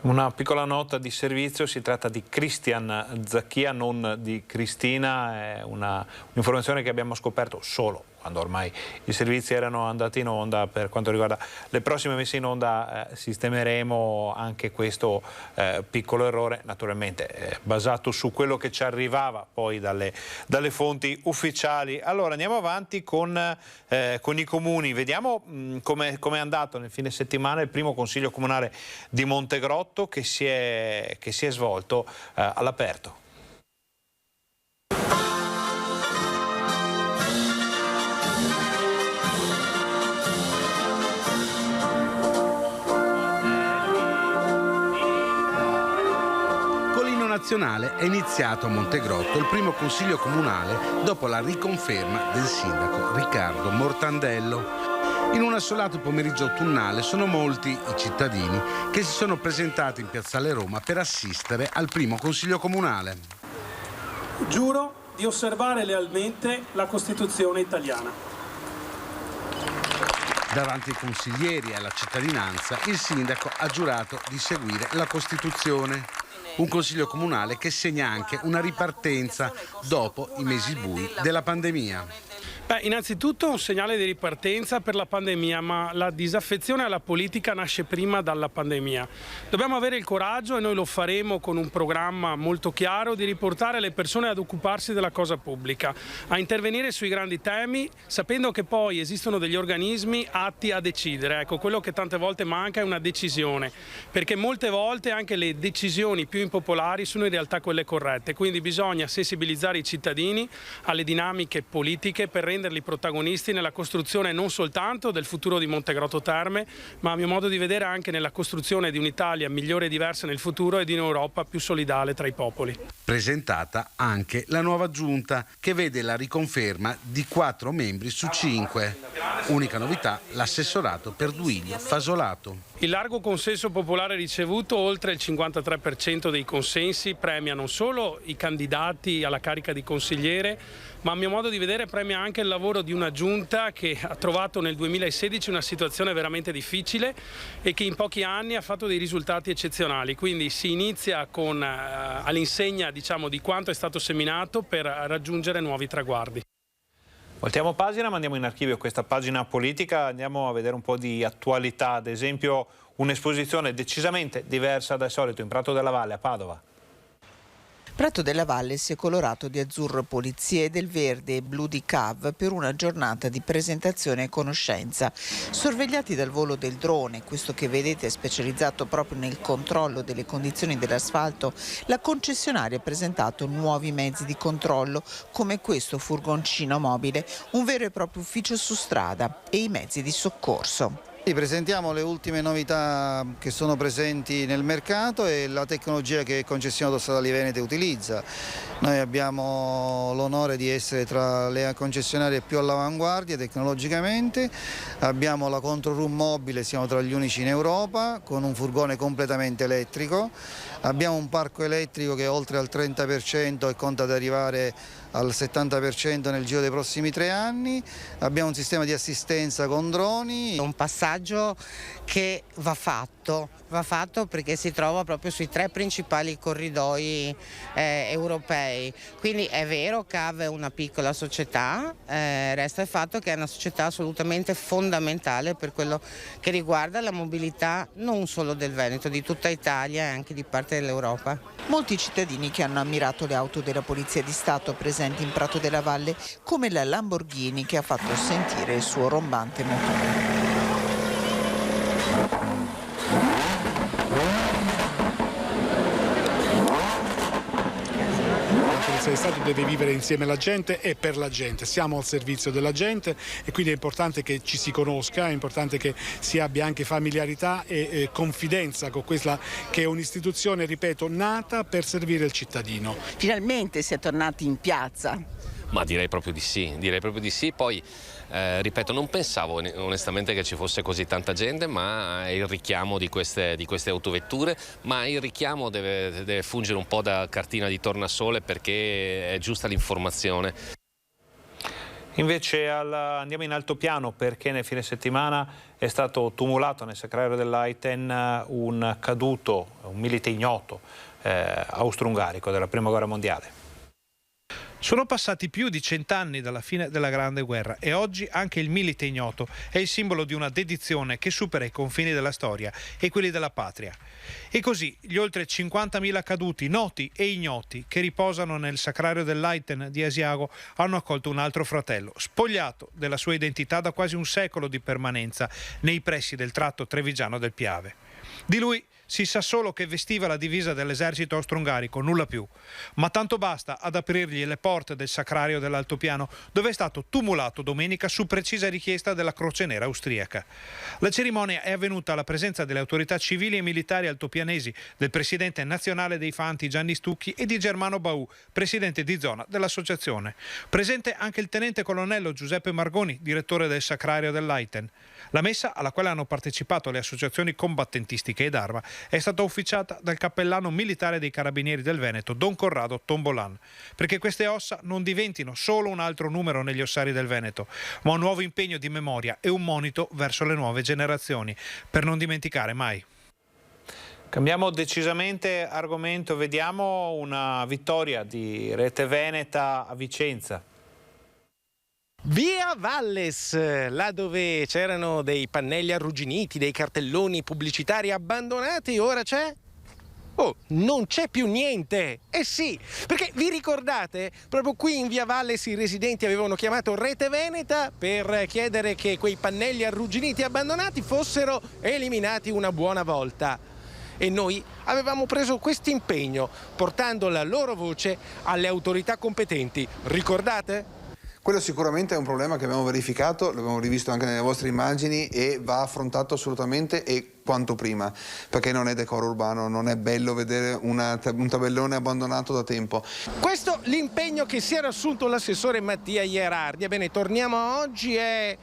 S1: Una piccola nota di servizio, si tratta di Cristian Zacchia, non di Cristina, è un'informazione che abbiamo scoperto solo quando ormai i servizi erano andati in onda. Per quanto riguarda le prossime messe in onda sistemeremo anche questo piccolo errore, naturalmente basato su quello che ci arrivava poi dalle fonti ufficiali. Allora andiamo avanti con i comuni, vediamo come è andato nel fine settimana il primo consiglio comunale di Montegrotto che si è svolto all'aperto.
S21: Nazionale è iniziato a Montegrotto il primo consiglio comunale dopo la riconferma del sindaco Riccardo Mortandello. In un assolato pomeriggio autunnale sono molti i cittadini che si sono presentati in Piazzale Roma per assistere al primo consiglio comunale.
S22: Giuro di osservare lealmente la Costituzione italiana.
S21: Davanti ai consiglieri e alla cittadinanza il sindaco ha giurato di seguire la Costituzione. Un consiglio comunale che segna anche una ripartenza dopo i mesi bui della pandemia.
S22: Innanzitutto un segnale di ripartenza per la pandemia, ma la disaffezione alla politica nasce prima dalla pandemia. Dobbiamo avere il coraggio, e noi lo faremo con un programma molto chiaro, di riportare le persone ad occuparsi della cosa pubblica, a intervenire sui grandi temi, sapendo che poi esistono degli organismi atti a decidere. Ecco, quello che tante volte manca è una decisione, perché molte volte anche le decisioni più impopolari sono in realtà quelle corrette, quindi bisogna sensibilizzare i cittadini alle dinamiche politiche per renderli protagonisti nella costruzione non soltanto del futuro di Montegrotto Terme, ma a mio modo di vedere anche nella costruzione di un'Italia migliore e diversa nel futuro e di un'Europa più solidale tra i popoli.
S21: Presentata anche la nuova giunta che vede la riconferma di 4 membri su 5. Unica novità, l'assessorato per Duilio Fasolato.
S22: Il largo consenso popolare ricevuto, oltre il 53% dei consensi, premia non solo i candidati alla carica di consigliere, ma a mio modo di vedere premia anche il lavoro di una giunta che ha trovato nel 2016 una situazione veramente difficile e che in pochi anni ha fatto dei risultati eccezionali. Quindi si inizia all'insegna, diciamo, di quanto è stato seminato per raggiungere nuovi traguardi.
S1: Voltiamo pagina, ma andiamo in archivio questa pagina politica, andiamo a vedere un po' di attualità, ad esempio un'esposizione decisamente diversa dal solito in Prato della Valle a Padova.
S18: Prato della Valle si è colorato di azzurro polizia e del verde e blu di CAV per una giornata di presentazione e conoscenza. Sorvegliati dal volo del drone, questo che vedete è specializzato proprio nel controllo delle condizioni dell'asfalto, la concessionaria ha presentato nuovi mezzi di controllo come questo furgoncino mobile, un vero e proprio ufficio su strada, e i mezzi di soccorso.
S6: Presentiamo le ultime novità che sono presenti nel mercato e la tecnologia che Concessioni Autostradali Venete utilizza. Noi abbiamo l'onore di essere tra le concessionarie più all'avanguardia tecnologicamente, abbiamo la control room mobile, siamo tra gli unici in Europa, con un furgone completamente elettrico, abbiamo un parco elettrico che è oltre al 30% e conta di arrivare al 70% nel giro dei prossimi 3 anni, abbiamo un sistema di assistenza con droni.
S7: Un passaggio che va fatto perché si trova proprio sui 3 principali corridoi europei, quindi è vero CAV è una piccola società, resta il fatto che è una società assolutamente fondamentale per quello che riguarda la mobilità non solo del Veneto, di tutta Italia e anche di parte dell'Europa.
S18: Molti cittadini che hanno ammirato le auto della Polizia di Stato presenti in Prato della Valle, come la Lamborghini che ha fatto sentire il suo rombante motore.
S23: La Polizia di Stato deve vivere insieme alla gente e per la gente, siamo al servizio della gente e quindi è importante che ci si conosca, è importante che si abbia anche familiarità e confidenza con questa che è un'istituzione, ripeto, nata per servire il cittadino.
S24: Finalmente si è tornati in piazza.
S25: Ma direi proprio di sì, poi ripeto, non pensavo onestamente che ci fosse così tanta gente, ma il richiamo di queste autovetture, ma il richiamo deve fungere un po' da cartina di tornasole perché è giusta l'informazione.
S1: Invece andiamo in altopiano perché nel fine settimana è stato tumulato nel sacrario dell'Aiten un caduto, un milite ignoto austro-ungarico della Prima Guerra Mondiale.
S2: Sono passati più di 100 anni dalla fine della Grande Guerra e oggi anche il milite ignoto è il simbolo di una dedizione che supera i confini della storia e quelli della patria. E così gli oltre 50.000 caduti, noti e ignoti, che riposano nel sacrario dell'Aiten di Asiago, hanno accolto un altro fratello, spogliato della sua identità da quasi un secolo di permanenza nei pressi del tratto trevigiano del Piave. Di lui si sa solo che vestiva la divisa dell'esercito austro-ungarico, nulla più. Ma tanto basta ad aprirgli le porte del sacrario dell'altopiano, dove è stato tumulato domenica su precisa richiesta della Croce Nera austriaca. La cerimonia è avvenuta alla presenza delle autorità civili e militari altopianesi, del presidente nazionale dei Fanti Gianni Stucchi e di Germano Baù, presidente di zona dell'associazione. Presente anche il tenente colonnello Giuseppe Margoni, direttore del sacrario dell'Aiten. La messa, alla quale hanno partecipato le associazioni combattentistiche ed Arma, è stata ufficiata dal cappellano militare dei Carabinieri del Veneto, Don Corrado Tombolan, perché queste ossa non diventino solo un altro numero negli ossari del Veneto, ma un nuovo impegno di memoria e un monito verso le nuove generazioni, per non dimenticare mai.
S1: Cambiamo decisamente argomento, vediamo una vittoria di Rete Veneta a Vicenza.
S4: Via Valles, là dove c'erano dei pannelli arrugginiti, dei cartelloni pubblicitari abbandonati, ora c'è? Oh, non c'è più niente! Eh sì, perché vi ricordate? Proprio qui in Via Valles i residenti avevano chiamato Rete Veneta per chiedere che quei pannelli arrugginiti abbandonati fossero eliminati una buona volta. E noi avevamo preso questo impegno, portando la loro voce alle autorità competenti. Ricordate?
S26: Quello sicuramente è un problema che abbiamo verificato, l'abbiamo rivisto anche nelle vostre immagini e va affrontato assolutamente e quanto prima, perché non è decoro urbano, non è bello vedere un tabellone abbandonato da tempo.
S4: Questo l'impegno che si era assunto l'assessore Mattia Ierardi. Ebbene, torniamo a oggi e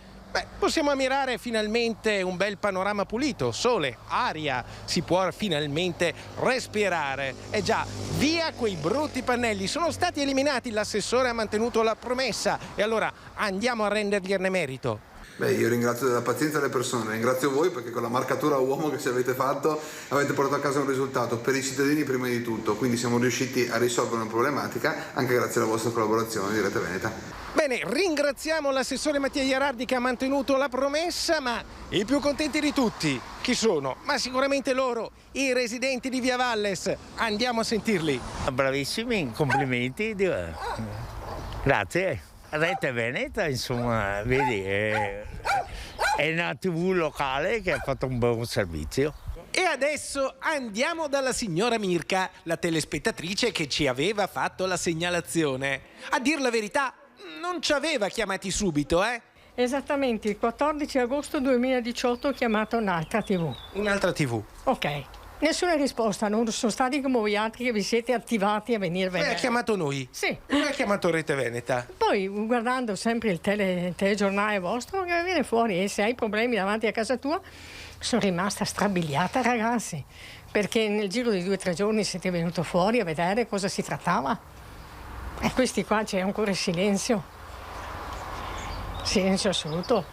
S4: possiamo ammirare finalmente un bel panorama pulito, sole, aria, si può finalmente respirare. E già, via quei brutti pannelli, sono stati eliminati, l'assessore ha mantenuto la promessa e allora andiamo a rendergliene merito.
S26: Beh, io ringrazio della pazienza le persone, ringrazio voi perché con la marcatura uomo che ci avete fatto avete portato a casa un risultato per i cittadini prima di tutto, quindi siamo riusciti a risolvere una problematica anche grazie alla vostra collaborazione di Rete Veneta.
S4: Bene, ringraziamo l'assessore Mattia Iarardi che ha mantenuto la promessa, ma i più contenti di tutti chi sono? Ma sicuramente loro, i residenti di Via Valles. Andiamo a sentirli.
S8: Bravissimi, complimenti. Grazie. Rete Veneta, insomma, vedi, è una TV locale che ha fatto un buon servizio.
S4: E adesso andiamo dalla signora Mirka, la telespettatrice che ci aveva fatto la segnalazione. A dir la verità, non ci aveva chiamati subito, eh?
S9: Esattamente, il 14 agosto 2018 ho chiamato un'altra TV.
S4: Un'altra TV?
S9: Ok. Nessuna risposta, non sono stati come voi altri che vi siete attivati a venire a vedere.
S4: Ha chiamato noi?
S9: Sì.
S4: Non ha chiamato Rete Veneta?
S9: Poi, guardando sempre il telegiornale vostro, che viene fuori, e se hai problemi davanti a casa tua, sono rimasta strabiliata, ragazzi, perché nel giro di 2 o 3 giorni siete venuto fuori a vedere cosa si trattava. E questi qua c'è ancora il silenzio. Silenzio assoluto.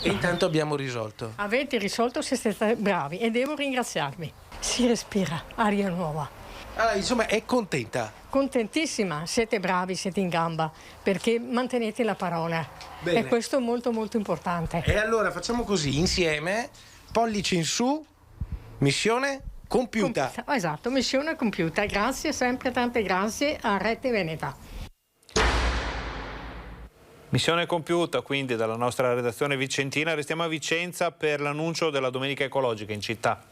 S4: E intanto abbiamo risolto.
S9: Avete risolto, siete stati bravi e devo ringraziarvi. Si respira, aria nuova.
S4: Ah, insomma, è contenta?
S9: Contentissima, siete bravi, siete in gamba, perché mantenete la parola.
S4: Bene.
S9: E questo è molto molto importante.
S4: E allora facciamo così, insieme, pollice in su, missione compiuta.
S9: Esatto, missione compiuta. Grazie, sempre tante grazie a Rete Veneta.
S1: Missione compiuta quindi dalla nostra redazione vicentina. Restiamo a Vicenza per l'annuncio della Domenica Ecologica in città.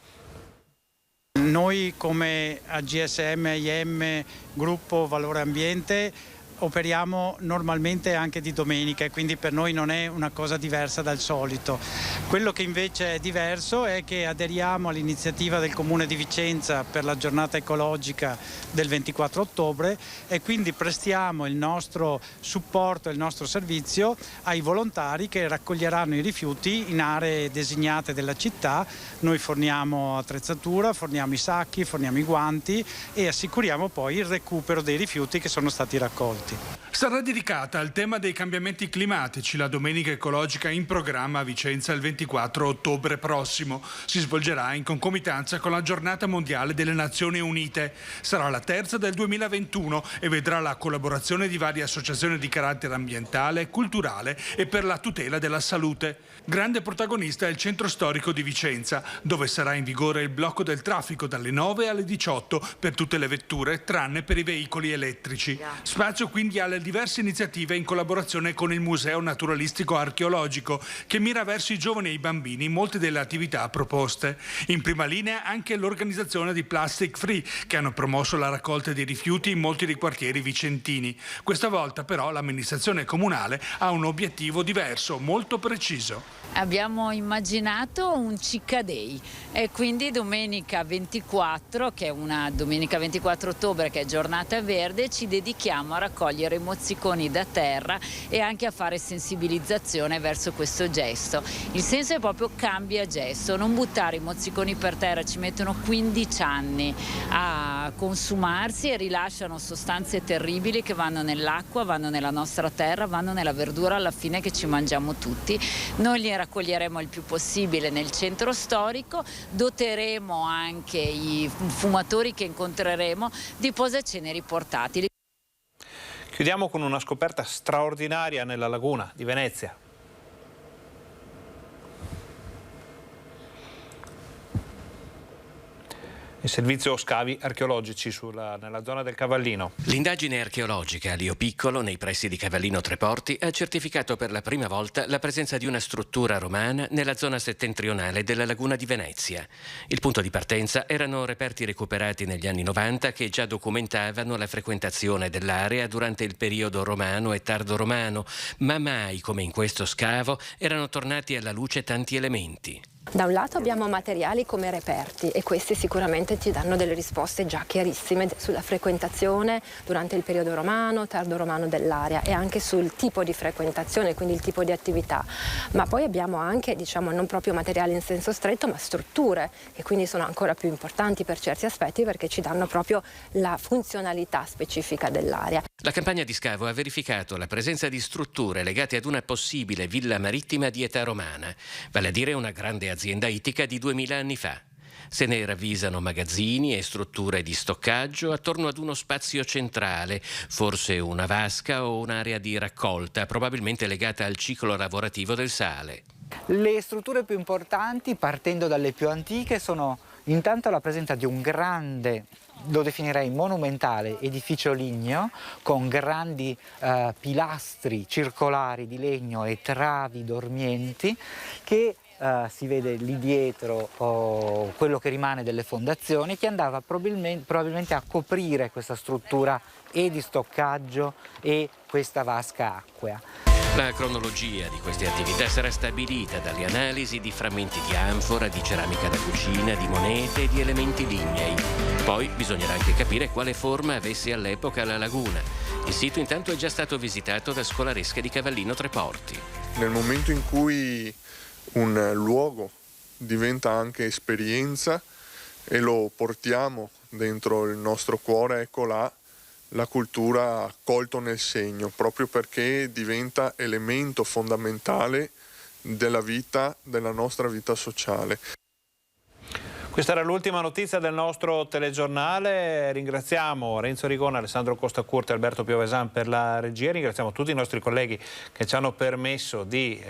S10: Noi come AGSM IM Gruppo Valore Ambiente operiamo normalmente anche di domenica e quindi per noi non è una cosa diversa dal solito. Quello che invece è diverso è che aderiamo all'iniziativa del Comune di Vicenza per la giornata ecologica del 24 ottobre e quindi prestiamo il nostro supporto e il nostro servizio ai volontari che raccoglieranno i rifiuti in aree designate della città. Noi forniamo attrezzatura, forniamo i sacchi, forniamo i guanti e assicuriamo poi il recupero dei rifiuti che sono stati raccolti.
S2: Sarà dedicata al tema dei cambiamenti climatici la Domenica Ecologica in programma a Vicenza il 24 ottobre prossimo. Si svolgerà in concomitanza con la Giornata Mondiale delle Nazioni Unite. Sarà la terza del 2021 e vedrà la collaborazione di varie associazioni di carattere ambientale, culturale e per la tutela della salute. Grande protagonista è il centro storico di Vicenza, dove sarà in vigore il blocco del traffico dalle 9 alle 18 per tutte le vetture, tranne per i veicoli elettrici. Spazio quindi alle diverse iniziative in collaborazione con il Museo Naturalistico Archeologico, che mira verso i giovani e i bambini molte delle attività proposte. In prima linea anche l'organizzazione di Plastic Free, che hanno promosso la raccolta di rifiuti in molti dei quartieri vicentini. Questa volta però l'amministrazione comunale ha un obiettivo diverso, molto preciso.
S11: Abbiamo immaginato un Cicca Day e quindi domenica 24, che è una domenica 24 ottobre che è giornata verde, ci dedichiamo a raccogliere i mozziconi da terra e anche a fare sensibilizzazione verso questo gesto. Il senso è proprio cambia gesto, non buttare i mozziconi per terra, ci mettono 15 anni a consumarsi e rilasciano sostanze terribili che vanno nell'acqua, vanno nella nostra terra, vanno nella verdura alla fine che ci mangiamo tutti. Noi li raccoglieremo il più possibile nel centro storico, doteremo anche i fumatori che incontreremo di posaceneri portatili.
S1: Chiudiamo con una scoperta straordinaria nella laguna di Venezia. Il servizio scavi archeologici nella zona del Cavallino.
S12: L'indagine archeologica a Lio Piccolo, nei pressi di Cavallino Treporti, ha certificato per la prima volta la presenza di una struttura romana nella zona settentrionale della laguna di Venezia. Il punto di partenza erano reperti recuperati negli anni 90 che già documentavano la frequentazione dell'area durante il periodo romano e tardo romano, ma mai, come in questo scavo, erano tornati alla luce tanti elementi.
S19: Da un lato abbiamo materiali come reperti e questi sicuramente ci danno delle risposte già chiarissime sulla frequentazione durante il periodo romano, tardo romano dell'area e anche sul tipo di frequentazione, quindi il tipo di attività. Ma poi abbiamo anche, non proprio materiali in senso stretto, ma strutture che quindi sono ancora più importanti per certi aspetti perché ci danno proprio la funzionalità specifica dell'area.
S12: La campagna di scavo ha verificato la presenza di strutture legate ad una possibile villa marittima di età romana, vale a dire una grande azienda ittica di 2000 anni fa. Se ne ravvisano magazzini e strutture di stoccaggio attorno ad uno spazio centrale, forse una vasca o un'area di raccolta, probabilmente legata al ciclo lavorativo del sale.
S3: Le strutture più importanti, partendo dalle più antiche, sono intanto la presenza di un grande, lo definirei monumentale, edificio ligneo con grandi pilastri circolari di legno e travi dormienti che si vede lì dietro quello che rimane delle fondazioni, che andava probabilmente a coprire questa struttura e di stoccaggio e questa vasca acquea.
S12: La cronologia di queste attività sarà stabilita dalle analisi di frammenti di anfora, di ceramica da cucina, di monete e di elementi lignei. Poi bisognerà anche capire quale forma avesse all'epoca la laguna. Il sito intanto è già stato visitato da scolaresche di Cavallino Treporti.
S5: Nel momento in cui un luogo diventa anche esperienza e lo portiamo dentro il nostro cuore, ecco là la cultura ha colto nel segno, proprio perché diventa elemento fondamentale della vita, della nostra vita sociale.
S1: Questa era l'ultima notizia del nostro telegiornale. Ringraziamo Renzo Rigona, Alessandro Costacurta e Alberto Piovesan per la regia. Ringraziamo tutti i nostri colleghi che ci hanno permesso di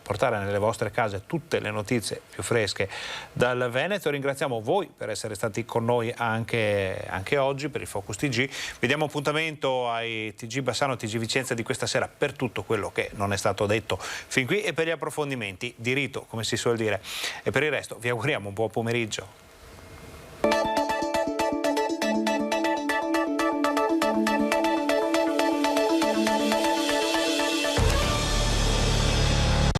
S1: portare nelle vostre case tutte le notizie più fresche dal Veneto. Ringraziamo voi per essere stati con noi anche oggi per il Focus TG. Vi diamo appuntamento ai TG Bassano, TG Vicenza di questa sera per tutto quello che non è stato detto fin qui e per gli approfondimenti di rito, come si suol dire. E per il resto vi auguriamo un buon pomeriggio.